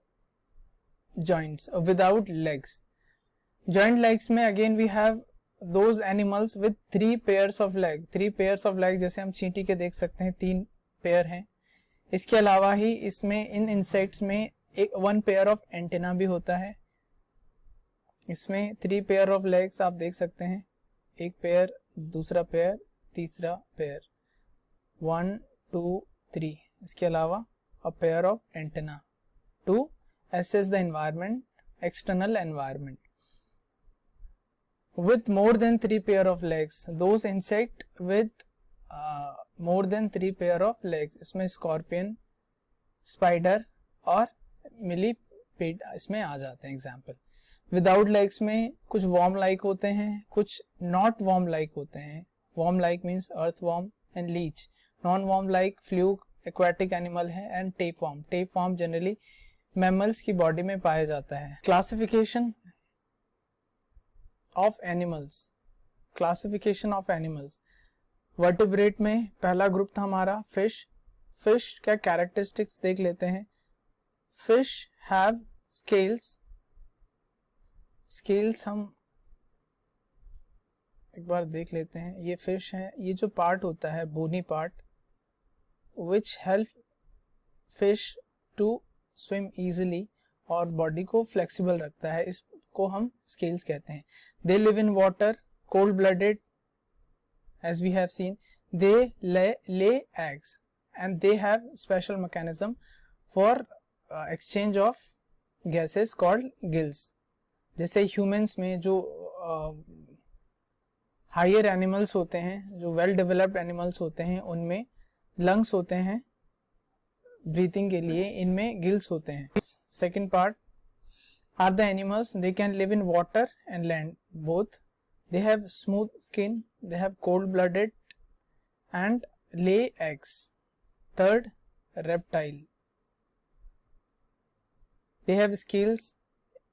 joints, without legs. Joint legs में again we have those animals with 3 pairs of leg. 3 pairs of leg जैसे हम चींटी के देख सकते हैं 3 पेयर हैं। इसके अलावा ही इसमें इन इंसेक्ट्स में 1 पेयर ऑफ एंटेना भी होता है। इसमें 3 पेयर ऑफ लेग्स आप देख सकते हैं, 1 पेयर, दूसरा पेयर, तीसरा पेयर, 1 2 3। इसके अलावा a pair of antenna to assess the environment, external environment. With more than 3 pair of legs, those insect with more than 3 pair of legs, इसमें स्कॉर्पियन, स्पाइडर और मिलीपीड इसमें आ जाते हैं एग्जाम्पल। विदाउट लेग्स में कुछ warm like होते हैं, कुछ नॉट वॉर्म लाइक होते हैं। Worm like means earthworm and leech. Non worm like fluke, aquatic animal है, and tapeworm. Tapeworm generally mammals की बॉडी में पाया जाता है। Classification of animals, classification of animals. Vertebrate में पहला ग्रुप था हमारा फिश। फिश का कैरेक्टरिस्टिक्स देख लेते हैं। Fish have scales. स्केल्स हम एक बार देख लेते हैं। ये फिश है, ये जो पार्ट होता है bony part, which help fish to swim easily और बॉडी को फ्लेक्सिबल रखता है, इसको हम स्केल्स कहते हैं। They live in water, cold blooded as we have seen. They lay eggs and they have special mechanism for exchange of gases called gills. जैसे humans में जो हायर एनिमल्स होते हैं, जो वेल डेवलप्ड एनिमल्स होते हैं, उनमें लंग्स होते हैं ब्रीथिंग के लिए, इनमें गिल्स होते हैं। Second part are the animals, they can live in water and land both. They have smooth skin, they have cold blooded and lay eggs. Third, reptile, they have scales.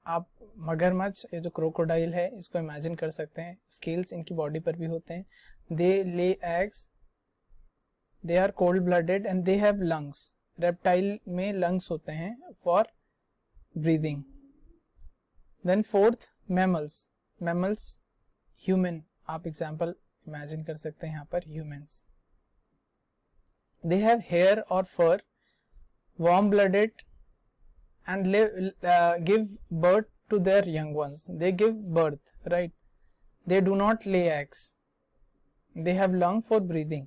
आप मगरमच्छ, ये जो crocodile है, इसको imagine कर सकते हैं, scales इनकी बॉडी पर भी होते हैं। They lay eggs, they are cold blooded and they have lungs. Reptile में लंग्स होते हैं for breathing. Then fourth, mammals. Mammals, human, आप एग्जाम्पल इमेजिन कर सकते हैं यहाँ पर, ह्यूमंस। दे हैव हेयर और fur, warm blooded and give birth to their young ones. They give birth, right? They do not lay eggs. They have lung for breathing.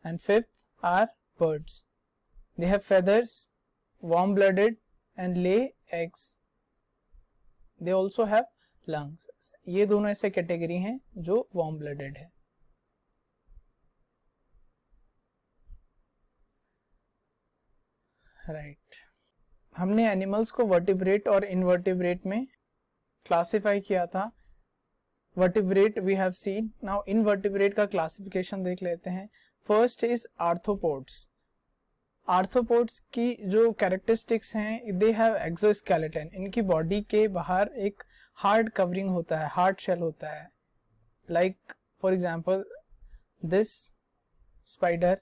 And fifth are birds. They have feathers, warm blooded and lay eggs. They also have lungs. ये दोनों ऐसे category हैं जो warm blooded है। Right. हमने animals को vertebrate और invertebrate में क्लासिफाई किया था। Vertebrate we have seen, now invertebrate का क्लासिफिकेशन देख लेते हैं। First is arthropods. आर्थ्रोपोड्स की जो कैरेक्टरिस्टिक्स हैं, दे हैव एक्सोस्केलेटन। इनकी बॉडी के बाहर एक हार्ड कवरिंग होता है, हार्ड शेल होता है। Like for example this spider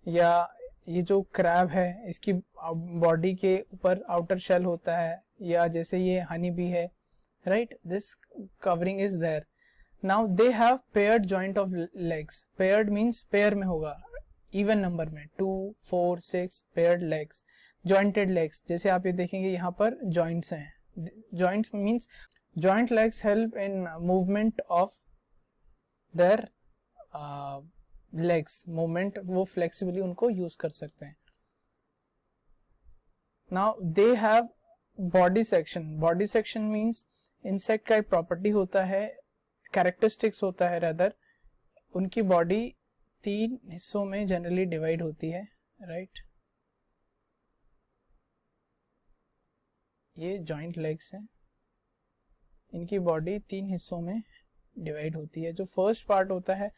या ये जो क्रैब है, इसकी बॉडी के ऊपर आउटर शेल होता है, या जैसे ये हनी बी है, right, this covering is there. Now they have paired joint of legs. Paired means pair में होगा, इवन नंबर में, 2 4 6 पेयर्ड लेग्स। जॉइंटेड लेग्स, जैसे आप ये देखेंगे यहाँ पर जॉइंट्स हैं। Joints means joint legs help in movement of their legs, movement वो फ्लेक्सिबली उनको यूज कर सकते हैं. Now they have body section. Body section means insect का एक प्रॉपर्टी होता है, कैरेक्टरिस्टिक्स होता है रेदर, उनकी बॉडी 3 हिस्सों में जनरली डिवाइड होती है, राइट. ये जॉइंट लेग्स हैं, इनकी बॉडी 3 हिस्सों में डिवाइड होती है. जो फर्स्ट पार्ट होता है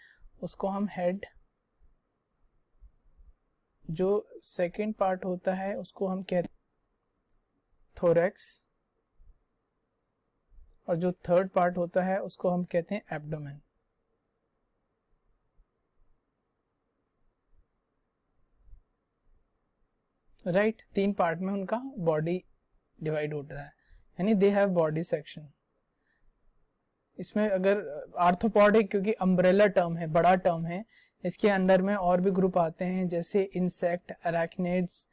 उसको हम हेड, जो सेकंड पार्ट होता है उसको हम कहते हैं थोरैक्स, और जो थर्ड पार्ट होता है उसको हम कहते हैं एब्डोमेन. राइट, 3 पार्ट में उनका बॉडी डिवाइड होता है, यानी दे हैव बॉडी सेक्शन. इसमें अगर आर्थ्रोपॉड है क्योंकि अम्ब्रेला टर्म है, बड़ा टर्म है, इसके अंडर में और भी ग्रुप आते हैं जैसे इंसेक्ट, अराक्निड्स,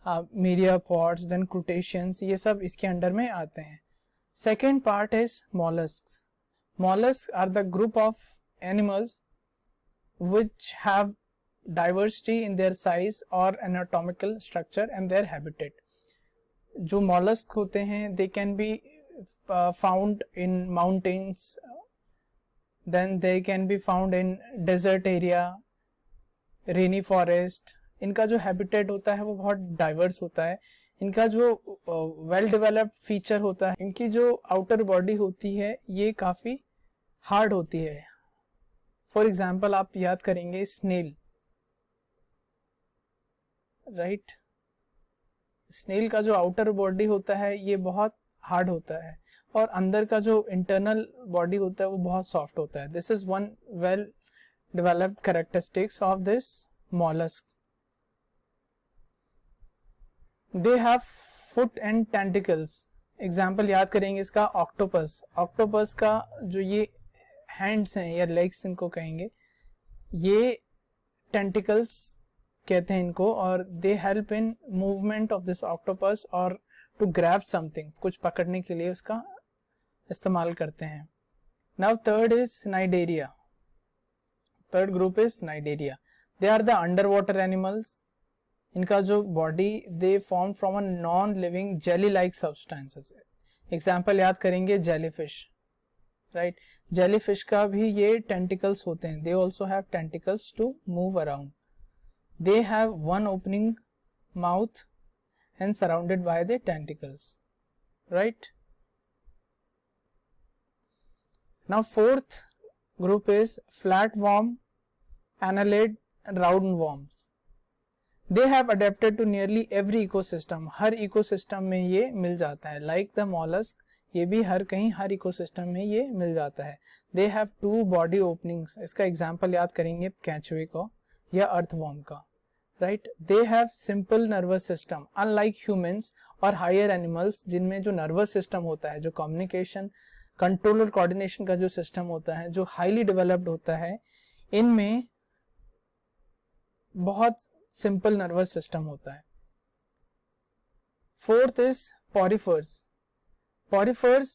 मीरियापॉड्स, देन क्रूटेशियंस, ये सब इसके अंडर में आते हैं. Second part is molluscs. Mollusks are the group of animals which have diversity in their size or anatomical structure and their habitat. जो mollusk होते हैं they can be found in mountains, then they can be found in desert area, rainy forest. इनका जो habitat होता है वो बहुत diverse होता है. इनका जो वेल डेवलप्ड फीचर होता है, इनकी जो आउटर बॉडी होती है ये काफ़ी हार्ड होती है. फॉर एग्जाम्पल आप याद करेंगे स्नेल, राइट. स्नेल का जो आउटर बॉडी होता है ये बहुत हार्ड होता है और अंदर का जो इंटरनल बॉडी होता है वो बहुत सॉफ्ट होता है. This is one well developed characteristics of this mollusc. They have foot and tentacles. Example याद करेंगे इसका ऑक्टोपस. ऑक्टोपस का जो ये हैंड्स हैं या लेग्स इनको कहेंगे, ये टेंटिकल्स कहते हैं इनको, और they help in movement of this octopus और टू ग्रैब समथिंग, कुछ पकड़ने के लिए उसका इस्तेमाल करते हैं. Now third is cnidaria. Third group is cnidaria. They are the underwater animals. इनका जो body they form from a non living jelly like substances. Example याद करेंगे जेलीफिश, राइट. जेलीफिश का भी ये टेंटिकल्स होते हैं. They also have tentacles to move around. They have one opening mouth and surrounded by the tentacles, right. Now fourth group is flatworm, annelid and roundworms. They have adapted to nearly every ecosystem. Her ecosystem में ये मिल जाता है. Like the mollusk, ये भी हर कहीं हर ecosystem में ये मिल जाता है. They have 2 body openings. इसका एग्जाम्पल याद करेंगे कैचुए को या अर्थवर्म का, right. They have simple nervous system. Unlike humans और higher animals जिनमें जो नर्वस सिस्टम होता है, जो कम्युनिकेशन, कंट्रोल और कोऑर्डिनेशन का जो सिस्टम होता है, जो हाईली डेवलप्ड होता है, इनमें बहुत सिंपल नर्वस सिस्टम होता है. Fourth is porifers. Porifers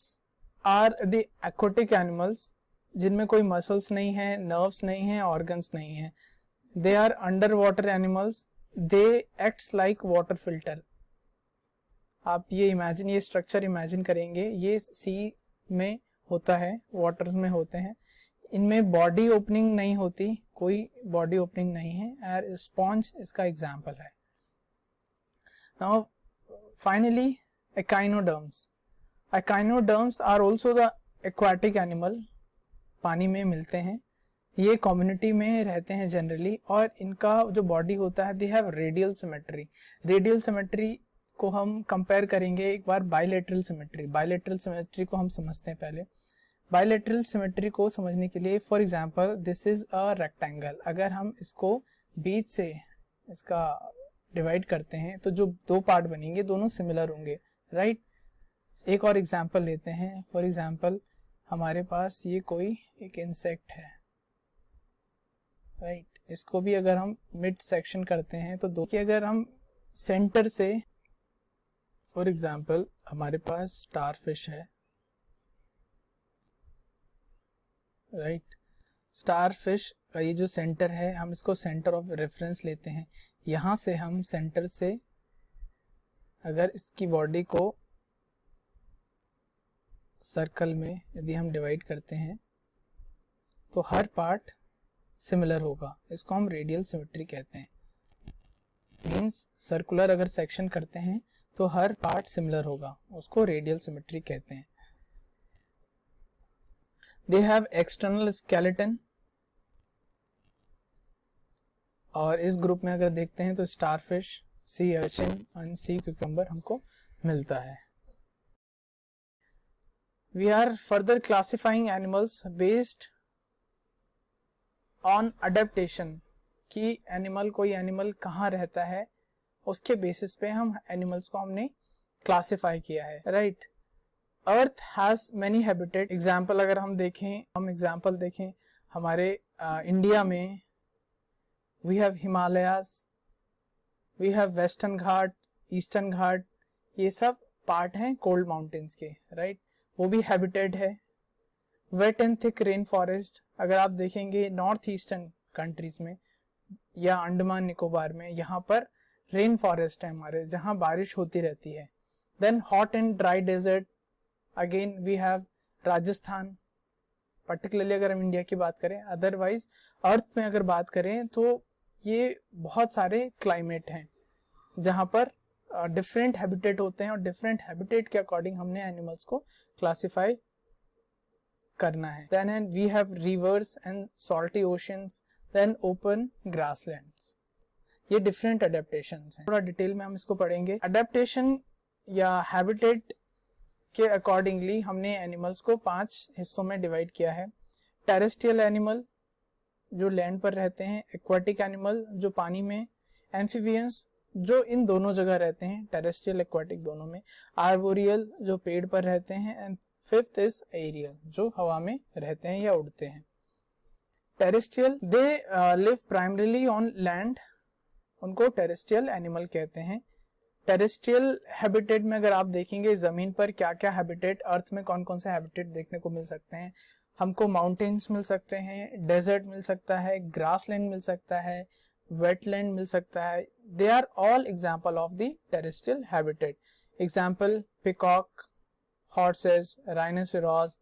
are the aquatic animals जिनमें कोई मसल्स नहीं है, नर्व्स नहीं है, ऑर्गन्स नहीं है. They are underwater animals. They acts like water filter. आप ये इमेजिन, ये स्ट्रक्चर इमेजिन करेंगे, ये सी में होता है, वाटर में होते हैं. इनमें बॉडी ओपनिंग नहीं होती, कोई बॉडी ओपनिंग नहीं है. स्पॉन्ज इसका एग्जाम्पल है. Now finally echinoderms. Echinoderms are also the aquatic animal. पानी में मिलते हैं, ये कम्युनिटी में रहते हैं जनरली, और इनका जो बॉडी होता है, they have radial symmetry. Radial symmetry को हम कंपेयर करेंगे एक बार बाइलेटरल सिमेट्री. बाइलेटरल सिमेट्री को हम समझते हैं पहले. बाइलेटरल सिमेट्री को समझने के लिए, for example this is a rectangle. अगर हम इसको बीच से इसका डिवाइड करते हैं तो जो 2 पार्ट बनेंगे दोनों सिमिलर होंगे, राइट. एक और एग्जांपल लेते हैं. फॉर एग्जांपल हमारे पास ये कोई एक इंसेक्ट है, राइट. इसको भी अगर हम मिड सेक्शन करते हैं तो दो, अगर हम सेंटर से, फॉर एग्जांपल हमारे पास स्टारफिश है, राइट। स्टार फिश का ये जो सेंटर है, हम इसको सेंटर ऑफ रेफरेंस लेते हैं। यहाँ से हम सेंटर से अगर इसकी बॉडी को सर्कल में यदि हम डिवाइड करते हैं तो हर पार्ट सिमिलर होगा, इसको हम रेडियल सिमेट्री कहते हैं। मीन्स सर्कुलर अगर सेक्शन करते हैं तो हर पार्ट सिमिलर होगा, उसको रेडियल सिमेट्री कहते हैं। दे हैव एक्सटर्नल स्केलेटन, और इस ग्रुप में अगर देखते हैं तो starfish, sea urchin and sea cucumber हमको मिलता है। We are further classifying animals based on adaptation, कि एनिमल, कोई एनिमल कहाँ रहता है उसके बेसिस पे हम एनिमल्स को हमने क्लासिफाई किया है, right. Earth has many habitat. Example अगर हम देखें हमारे इंडिया में we have Himalayas, we have western Ghat, eastern Ghat, ये सब पार्ट हैं कोल्ड माउंटेन्स के, राइट, वो भी हैबिटेट है। Wet and thick rain forest, अगर आप देखेंगे नॉर्थ ईस्टर्न कंट्रीज में या अंडमान निकोबार में, यहाँ पर रेन फॉरेस्ट है हमारे, जहाँ बारिश होती रहती है। Then hot and dry desert, again we have Rajasthan, particularly अगर हम इंडिया की बात करें। अदरवाइज अर्थ में अगर बात करें तो ये बहुत सारे क्लाइमेट हैं जहाँ पर डिफरेंट हैबिटेट होते हैं, और डिफरेंट हैबिटेट के अकॉर्डिंग हमने एनिमल्स को क्लासिफाई करना है। Then we have rivers and salty oceans, then open grasslands. ये डिफरेंट अडेप्टेशंस हैं, थोड़ा डिटेल में हम इसको पढ़ेंगे। अडेप्टेशन या हैबिटेट के अकॉर्डिंगली हमने एनिमल्स को 5 हिस्सों में डिवाइड किया है। टेरेस्ट्रियल एनिमल जो लैंड पर रहते हैं, एक्वाटिक एनिमल जो पानी में, एम्फीबियंस जो इन दोनों जगह रहते हैं, टेरेस्ट्रियल एक्वाटिक दोनों में, आर्बोरियल जो पेड़ पर रहते हैं, एंड फिफ्थ इज एरियल जो हवा में रहते हैं या उड़ते हैं। Terrestrial they live primarily on land, उनको टेरेस्ट्रियल एनिमल कहते हैं। टेरेस्ट्रियल हैबिटेट में अगर आप देखेंगे जमीन पर क्या क्या हैबिटेट, अर्थ में कौन कौन से हैबिटेट देखने को मिल सकते हैं, हमको माउंटेन्स मिल सकते हैं, डेजर्ट मिल सकता है, ग्रासलैंड मिल सकता है, वेटलैंड मिल सकता है। They are all example of the terrestrial habitat. Example peacock, horses, rhinoceros,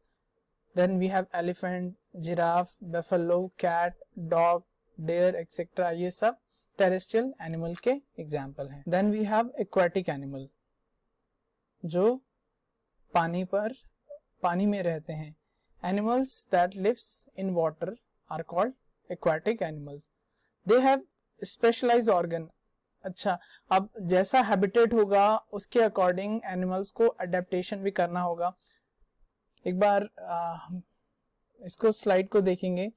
then we have elephant, giraffe, buffalo, cat, dog, deer etcetera, ये सब टेरेस्ट्रियल एनिमल के एग्जाम्पल हैं। Then we have aquatic animal जो पानी में रहते हैं। Animals that lives in water are called aquatic animals. They have specialized organ. अच्छा, अब जैसा हैबिटेट होगा उसके अकॉर्डिंग एनिमल्स को अडेप्टेशन भी करना होगा। एक बार इसको स्लाइड को देखेंगे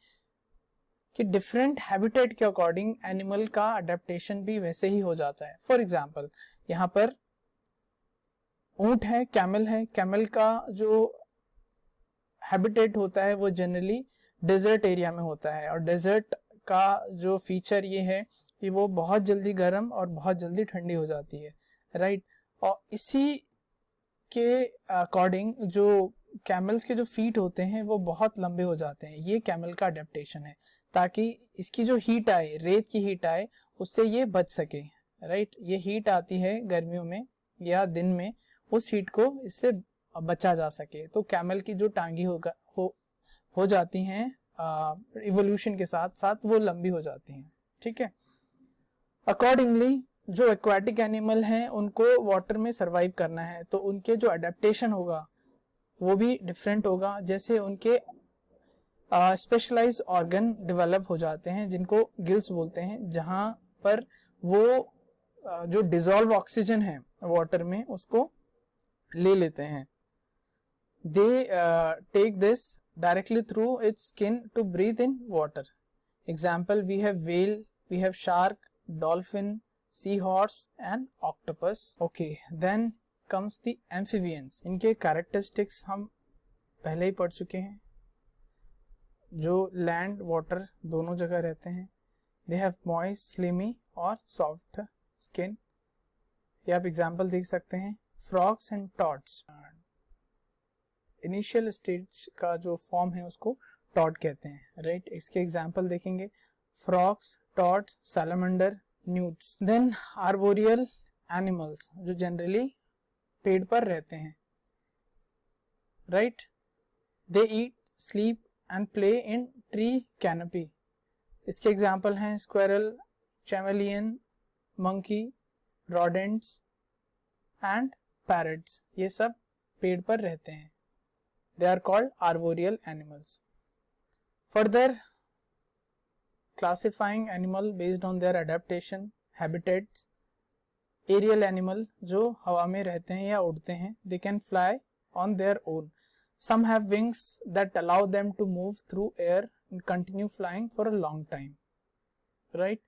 कि डिफरेंट हैबिटेट के अकॉर्डिंग एनिमल का अडेप्टेशन भी वैसे ही हो जाता है। फॉर एग्जाम्पल यहाँ पर ऊंट है, कैमल है, कैमल का जो हैबिटेट होता है वो जनरली डेजर्ट एरिया में होता है, और डेजर्ट का जो फीचर ये है कि वो बहुत जल्दी गर्म और बहुत जल्दी ठंडी हो जाती है, राइट। और इसी के अकॉर्डिंग जो कैमल्स के जो फीट होते हैं वो बहुत लंबे हो जाते हैं। ये कैमल का अडेप्टेशन है, ताकि इसकी जो हीट आए, रेत की हीट आए, उससे ये बच सके, राइट। ये हीट आती है गर्मियों में या दिन में, उस हीट को इससे बचा जा सके। तो कैमल की जो टांगी हो जाती हैं इवोल्यूशन के साथ साथ वो लंबी हो जाती हैं, ठीक है। अकॉर्डिंगली जो एक्वाटिक एनिमल हैं उनको वाटर में सरवाइव करना है, तो उनके जो अडेप्टेशन होगा वो भी डिफरेंट होगा। जैसे उनके स्पेशलाइज ऑर्गन डेवलप हो जाते हैं जिनको गिल्स बोलते हैं, जहां पर वो जो डिसॉल्व ऑक्सीजन है वाटर में उसको ले लेते हैं। They take this directly through its skin to breathe in water. Example, we have whale, we have shark, dolphin, seahorse and octopus. Okay, then comes the amphibians. इनके characteristics हम पहले ही पढ़ चुके हैं, जो लैंड वाटर दोनों जगह रहते हैं। They have moist, slimy और soft skin. ये आप एग्जाम्पल देख सकते हैं, frogs and toads. Initial stage का जो फॉर्म है उसको टॉड कहते हैं, राइट। इसके एग्जाम्पल देखेंगे, frogs, toads, salamander, newts. Then arboreal animals जो जनरली पेड़ पर रहते हैं, right. They eat, sleep and play in tree canopy. इसके एग्जाम्पल हैं squirrel, chameleon, monkey, rodents and parrots. ये सब पेड़ पर रहते हैं। They are called arboreal animals. Further, classifying animal based on their adaptation, habitats. Aerial animal जो हवा में रहते हैं या उड़ते हैं, they can fly on their own. Some have wings that allow them to move through air and continue flying for a long time, right?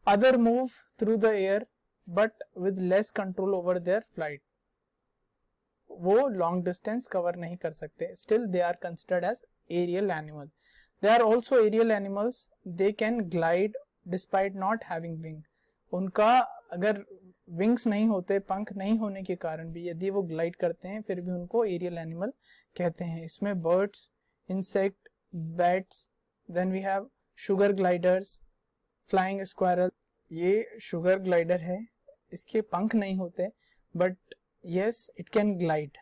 Other move through the air but with less control over their flight. वो long distance cover नहीं कर सकते, still they are considered as aerial animal. They are also aerial animals, they can glide despite not having wing. उनका अगर wings नहीं होते, पंख नहीं होने के कारण भी यदि वो ग्लाइड करते हैं, फिर भी उनको एरियल एनिमल कहते हैं। इसमें birds, insect, bats, then we have sugar gliders, flying squirrel. ये शुगर ग्लाइडर है, इसके पंख नहीं होते but yes it can glide,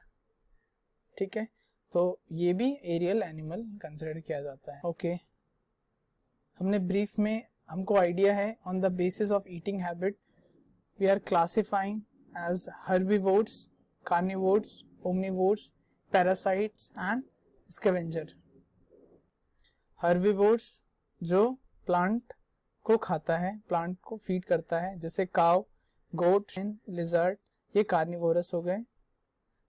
ठीक है। तो ये भी एरियल एनिमल कंसिडर किया जाता है। ओके, हमने ब्रीफ में, हमको आइडिया है on the basis of eating habit we are classifying as herbivores, carnivores, omnivores, parasites and scavenger. Herbivores जो प्लांट को खाता है, प्लांट को फीड करता है, जैसे काव, गोट, लिजर्ड, ये कार्निवोरस हो गए।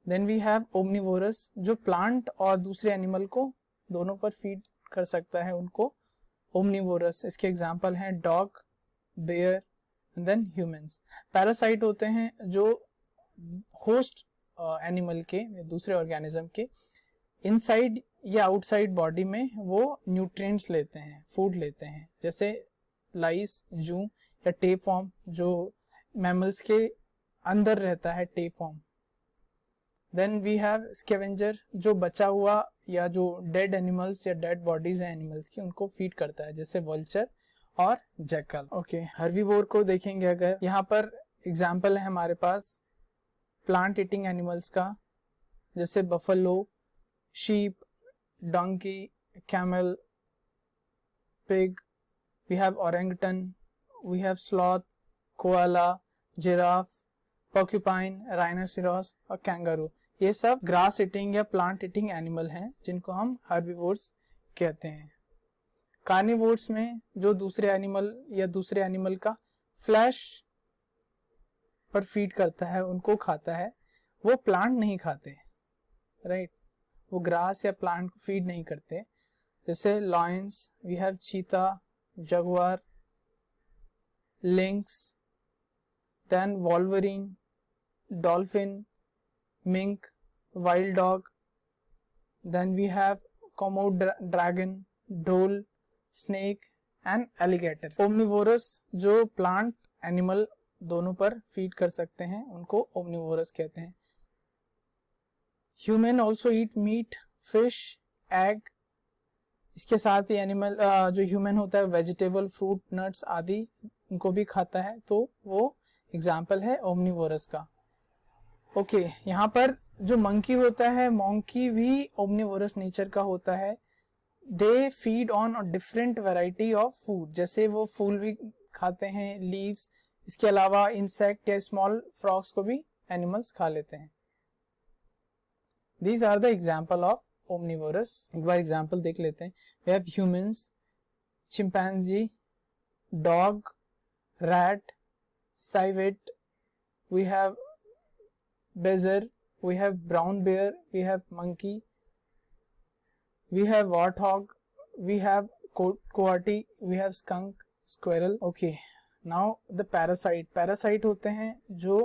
देन वी हैव ओमनिवोरस जो प्लांट और दूसरे एनिमल को दोनों पर फीड कर सकता है, उनको ओमनिवोरस। इसके एग्जांपल हैं dog, bear and then humans. Parasite होते हैं जो होस्ट एनिमल के, दूसरे ऑर्गेनिज्म के इनसाइड या आउटसाइड बॉडी में वो न्यूट्रिएंट्स लेते हैं, फूड लेते हैं, जैसे लाइस, जू या टेपवर्म जो मैमल्स के अंदर रहता है, tapeworm. Then we have scavenger जो बचा हुआ या जो डेड एनिमल्स या डेड बॉडीज हैं एनिमल्स की, उनको फीड करता है, जैसे वल्चर और जैकल। ओके, हर्बीवोर को देखेंगे अगर, यहाँ पर एग्जांपल है हमारे पास प्लांट ईटिंग एनिमल्स का, जैसे buffalo, sheep, donkey, camel, pig, we have orangutan, we have sloth, koala, giraffe, porcupine, rhinoceros और कैंगारू। ये सब ग्रास ईटिंग या प्लांट ईटिंग एनिमल हैं जिनको हम हर्बीवोर्स कहते हैं। कार्निवोर्स में जो दूसरे एनिमल या दूसरे एनिमल का फ्लैश पर फीड करता है, उनको खाता है, वो प्लांट नहीं खाते, राइट। वो ग्रास या प्लांट को फीड नहीं करते, जैसे लॉयंस, वी हैव चीता, Jaguar, links, then wolverine, dolphin, mink, wild dog, then we have Komodo dragon, dhole, snake and alligator. Omnivorous जो प्लांट एनिमल दोनों पर फीड कर सकते हैं, उनको ओमनिवोरस कहते हैं। Human also eat meat, fish, egg. इसके साथ ही एनिमल जो ह्यूमन होता है वेजिटेबल, फ्रूट, नट्स आदि उनको भी खाता है, तो वो एग्जाम्पल है ओमनिवोरस का। ओके, यहाँ पर जो मंकी होता है, मंकी भी ओमनिवोरस नेचर का होता है। दे feed on different variety of food, जैसे वो फूल भी खाते हैं, लीव्स, इसके अलावा इंसेक्ट या स्मॉल फ्रॉग्स को भी एनिमल्स खा लेते हैं। These are the example of omnivorous. एक बार एग्जाम्पल देख लेते हैं। We have humans, chimpanzee, dog, rat, civet, we have bear, we have brown bear, we have monkey, we have warthog, we have coati, we have skunk, squirrel. Okay, now the parasite. Parasite होते हैं जो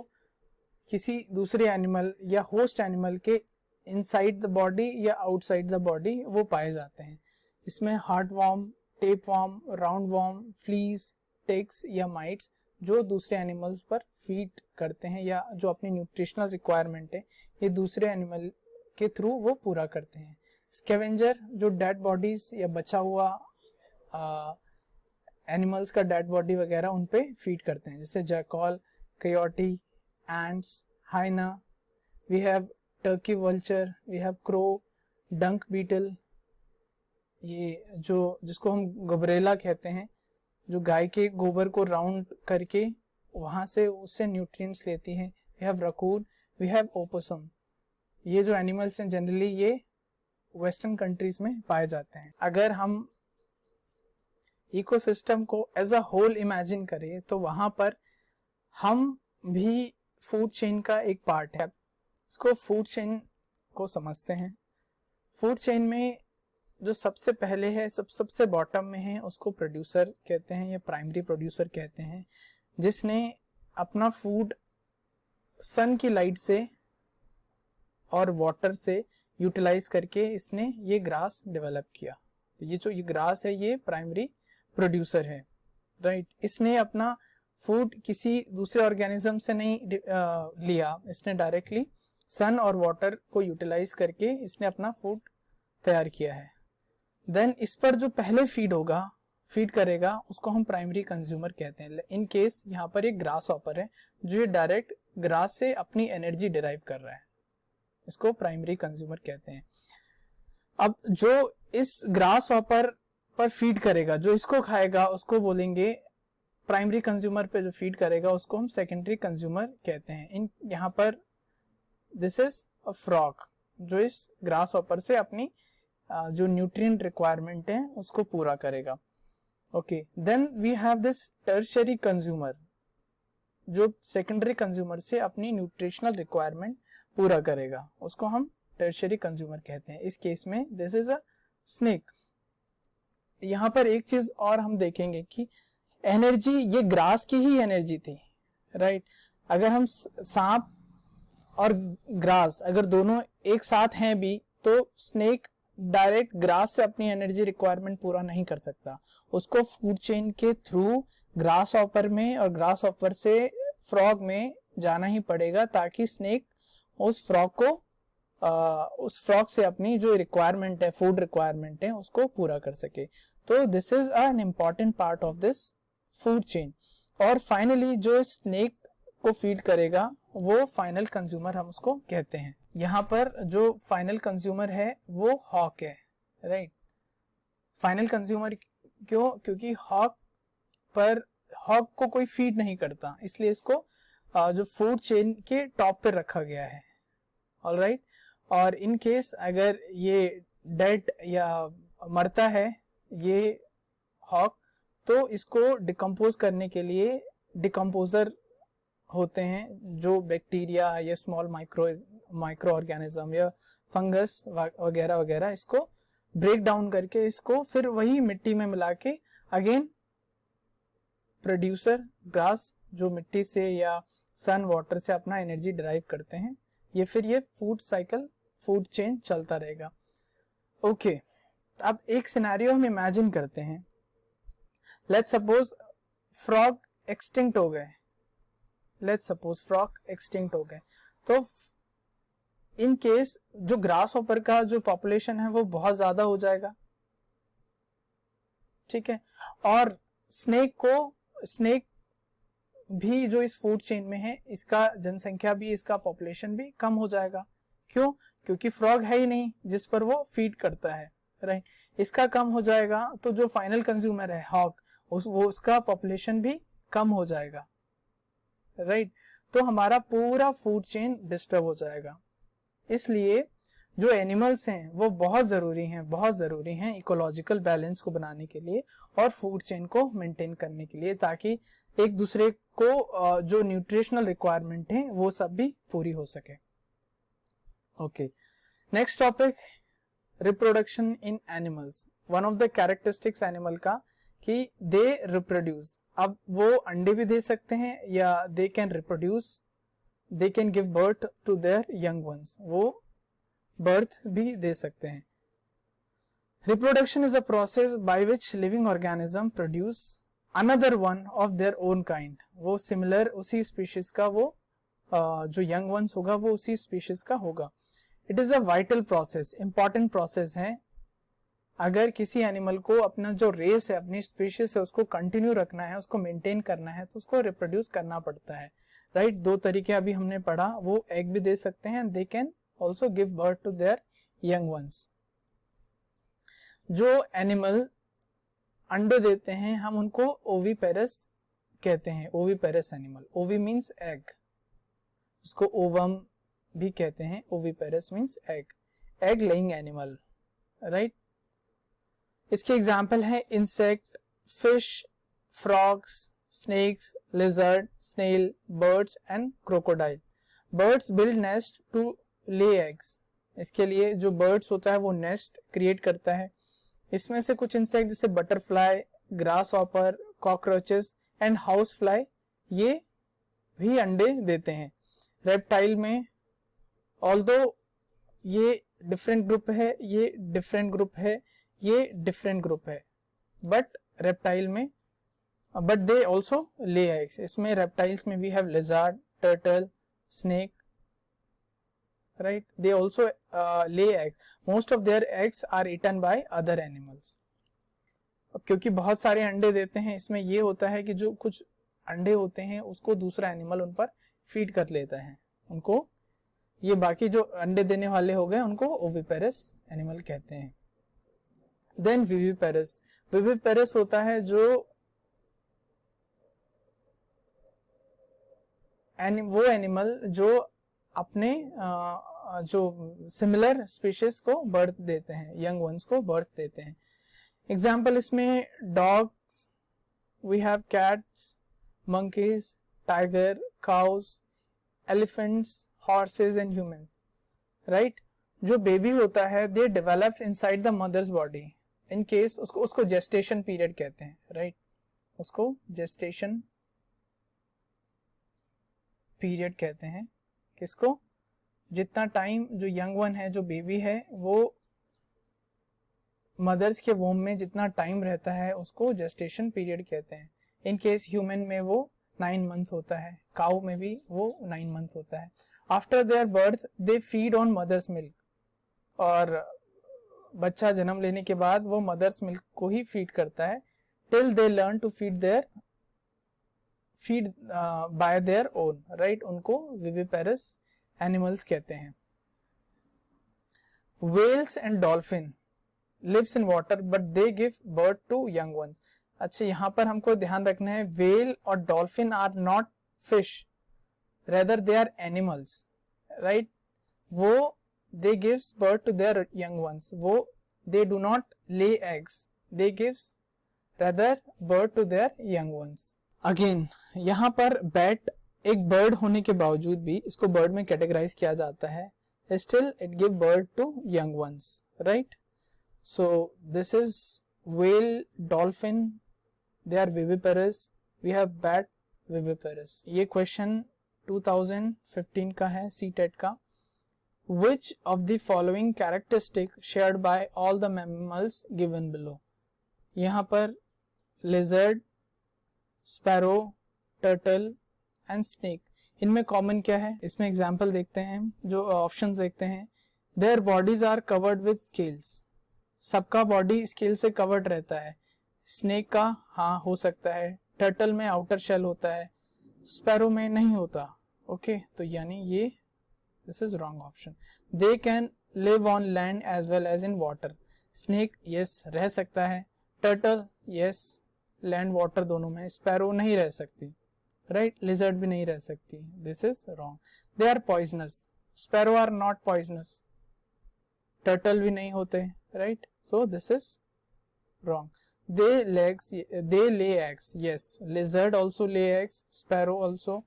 किसी दूसरे animal या host animal के inside the body या outside the body वो पाए जाते हैं। इसमें heartworm, tapeworm, roundworm, fleas, ticks या माइट्स जो दूसरे एनिमल्स पर फीड करते हैं या जो अपनी न्यूट्रिशनल रिक्वायरमेंट है ये दूसरे एनिमल के थ्रू वो पूरा करते हैं। स्कैवेंजर जो डेड बॉडीज या बचा हुआ एनिमल्स का डेड बॉडी वगैरह उन पे फीड करते हैं, जैसे jackal, coyote, ants, hyena, we have turkey vulture, we have crow, dung beetle, ये जो जिसको हम गबरेला कहते हैं, जो गाय के गोबर को राउंड करके वहां से उससे न्यूट्रिएंट्स लेती हैं। We have raccoon, we have opossum. ये जो एनिमल्स हैं जनरली ये वेस्टर्न कंट्रीज में पाए जाते हैं। अगर हम इकोसिस्टम को एज अ होल इमेजिन करें तो वहां पर हम भी फूड चेन का एक पार्ट है। इसको फूड चेन को समझते हैं। फूड चेन में जो सबसे पहले है, सबसे बॉटम में है, उसको प्रोड्यूसर कहते हैं या प्राइमरी प्रोड्यूसर कहते हैं, जिसने अपना फूड सन की लाइट से और वाटर से यूटिलाइज करके इसने ये ग्रास डेवलप किया। तो ये जो ये ग्रास है ये प्राइमरी प्रोड्यूसर है, राइट। इसने अपना फूड किसी दूसरे ऑर्गेनिज्म से नहीं लिया, इसने डायरेक्टली सन और वाटर को यूटिलाइज करके इसने अपना फूड तैयार किया है। देन इस पर जो पहले फीड करेगा उसको हम प्राइमरी कंज्यूमर कहते हैं। इन केस यहाँ पर एक ग्रास हॉपर है जो ये डायरेक्ट ग्रास से अपनी एनर्जी डिराइव कर रहा है, इसको प्राइमरी कंज्यूमर कहते हैं। अब जो इस ग्रास हॉपर पर फीड करेगा, जो इसको खाएगा, उसको बोलेंगे प्राइमरी कंज्यूमर पे जो फीड करेगा उसको हम सेकेंडरी कंज्यूमर कहते हैं। इन यहाँ पर दिस इज अ फ्रॉग जो इस ग्रास हॉपर से अपनी जो न्यूट्रिएंट रिक्वायरमेंट है उसको पूरा करेगा। Okay, then we have this tertiary consumer जो सेकेंडरी कंज्यूमर से अपनी न्यूट्रिशनल रिक्वायरमेंट पूरा करेगा, उसको हम टर्शियरी कंज्यूमर कहते हैं। इस केस में दिस इज अ स्नेक। यहाँ पर एक चीज और हम देखेंगे कि एनर्जी ये ग्रास की ही एनर्जी थी, राइट। अगर हम सांप और ग्रास अगर दोनों एक साथ हैं भी तो स्नेक डायरेक्ट ग्रास से अपनी एनर्जी रिक्वायरमेंट पूरा नहीं कर सकता, उसको फूड चेन के थ्रू ग्रास हॉपर में और ग्रास हॉपर से फ्रॉग में जाना ही पड़ेगा ताकि स्नेक उस फ्रॉग से अपनी जो रिक्वायरमेंट है, फूड रिक्वायरमेंट है, उसको पूरा कर सके। तो this is an important part of this food chain. और फाइनली जो स्नेक को फीड करेगा वो फाइनल कंज्यूमर हम उसको कहते हैं। यहाँ पर जो फाइनल कंज्यूमर है वो हॉक है, राइट। फाइनल कंज्यूमर क्यों? क्योंकि हॉक को कोई फीड नहीं करता, इसलिए इसको जो फूड चेन के टॉप पे रखा गया है, ऑलराइट। और इन केस अगर ये डेड या मरता है ये हॉक, तो इसको डिकम्पोज करने के लिए डिकम्पोजर होते हैं जो बैक्टीरिया या स्मॉल माइक्रो ऑर्गेनिज्म या फंगस वगैरह वगैरह इसको ब्रेक डाउन करके इसको फिर वही मिट्टी में मिला के अगेन प्रोड्यूसर ग्रास जो मिट्टी से या सन वाटर से अपना एनर्जी डिराइव करते हैं, ये फिर ये फूड चेन चलता रहेगा। ओके, अब एक सिनेरियो हम इमेजिन करते हैं। लेट्स सपोज फ्रॉग एक्सटिंक्ट हो गए, तो इन केस जो ग्रास हॉपर का जो पॉपुलेशन है वो बहुत ज्यादा हो जाएगा, ठीक है। और स्नेक भी जो इस फूड चेन में है इसका जनसंख्या भी, इसका पॉपुलेशन भी कम हो जाएगा। क्यों? क्योंकि फ्रॉग है ही नहीं जिस पर वो फीड करता है, राइट। इसका कम हो जाएगा तो जो फाइनल कंज्यूमर है हॉक, उसका पॉपुलेशन भी कम हो जाएगा, राइट। तो हमारा पूरा फूड चेन डिस्टर्ब हो जाएगा। इसलिए जो एनिमल्स हैं वो बहुत जरूरी हैं इकोलॉजिकल बैलेंस को बनाने के लिए और फूड चेन को मेंटेन करने के लिए, ताकि एक दूसरे को जो न्यूट्रिशनल रिक्वायरमेंट है वो सब भी पूरी हो सके। Okay, next topic, reproduction in animals. One of the characteristics animal का कि दे रिप्रोड्यूस। अब वो अंडे भी दे सकते हैं या they can reproduce, they can give birth to their young ones, वो बर्थ भी दे सकते हैं। Reproduction is a process by which living organism produce another one of their own kind. वो सिमिलर उसी स्पीशीज का वो जो यंग वंस होगा वो उसी स्पीशीज का होगा। It is a vital process, important process है। अगर किसी एनिमल को अपना जो रेस है, अपनी स्पीशीज है, उसको कंटिन्यू रखना है, उसको मेंटेन करना है, तो उसको रिप्रोड्यूस करना पड़ता है, राइट। दो तरीके अभी हमने पढ़ा, वो एग भी दे सकते हैं, they can also give birth to their young ones. जो एनिमल अंडे देते हैं हम उनको ओविपेरस कहते हैं, oviparous animal. Ovi means egg, इसको ओवम भी कहते हैं, oviparous means egg, egg laying animal, right. इसके एग्जाम्पल है insect, fish, frogs, snakes, lizard, snail, birds and crocodile. Birds build nest to lay eggs, इसके लिए जो बर्ड्स होता है वो नेस्ट क्रिएट करता है। इसमें से कुछ इंसेक्ट जैसे butterfly, grass hopper, cockroaches and house fly, ये भी अंडे देते हैं। रेप्टाइल में ऑल्दो ये डिफरेंट ग्रुप है, ये डिफरेंट ग्रुप है, ये डिफरेंट ग्रुप है, बट रेप्टाइल में but they also lay eggs. इसमें रेप्टाइल्स में we have lizard, turtle, snake, right, they also lay eggs. Most of their eggs are eaten by other animals. अब क्योंकि बहुत सारे अंडे देते हैं, इसमें ये होता है कि जो कुछ अंडे होते हैं उसको दूसरा एनिमल उन पर फीड कर लेता है, उनको ये बाकी जो अंडे देने वाले हो गए उनको ओविपेरस एनिमल कहते हैं। देन विविपेरस, विविपेरस होता है जो वो एनिमल जो अपने जो सिमिलर स्पीशीज को बर्थ देते हैं, यंग वंस को बर्थ देते हैं। एग्जाम्पल इसमें dogs, we have cats, monkeys, tiger, cows, elephants, horses and humans, right. जो बेबी होता है they develops inside the mother's body in case, उसको जेस्टेशन पीरियड कहते हैं, राइट, उसको जेस्टेशन पीरियड कहते हैं। किसको? जितना टाइम जो यंग वन है, जो बेबी है, वो मदर्स के वोम में जितना टाइम रहता है उसको जेस्टेशन पीरियड कहते हैं। इन केस ह्यूमन में वो 9 मंथ होता है, काउ में भी वो 9 मंथ होता है। After their birth they feed on mother's milk, और बच्चा जन्म लेने के बाद वो मदर्स मिल्क को ही फीड करता है, till they learn to feed by their own, right. उनको विविपेरस एनिमल्स कहते हैं। Whales and dolphin lives in water but they give birth to young ones. अच्छा, यहाँ पर हमको ध्यान रखना है, व्हेल और dolphin are not fish, rather they are animals, right. वो they gives birth to their young ones, वो they do not lay eggs, they gives rather birth to their young once. Again यहाँ पर bat एक bird होने के बावजूद भी इसको बर्ड में कैटेगराइज किया जाता है, still it give birth to young ones, right. So this is whale, dolphin, they are viviparous, we have bat, viviparous. ये क्वेश्चन 2015 का है, सीटेट का। Which of the following characteristic shared by all the mammals given below? यहाँ पर lizard, sparrow, turtle and snake, इनमें common क्या है? इसमें एग्जाम्पल देखते हैं, जो ऑप्शंस देखते हैं। Their bodies are covered with scales, सबका बॉडी स्केल से कवर्ड रहता है। स्नेक का हाँ हो सकता है, टर्टल में आउटर शेल होता है, स्पैरो में नहीं होता, ओके। तो यानी ये this is wrong option. They can live on land as well as in water, snake yes रह सकता है, टर्टल यस लैंड वाटर दोनों में, स्पैरो नहीं रह सकती, राइट, लिजर्ड भी नहीं रह सकती, this is wrong. They are poisonous, sparrow are not poisonous, turtle भी नहीं होते, right, so this is wrong. They lay eggs, yes, lizard also lay eggs, sparrow also,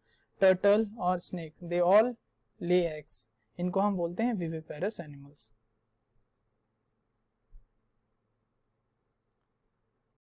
turtle और snake, they all lay eggs, इनको हम बोलते हैं viviparous animals.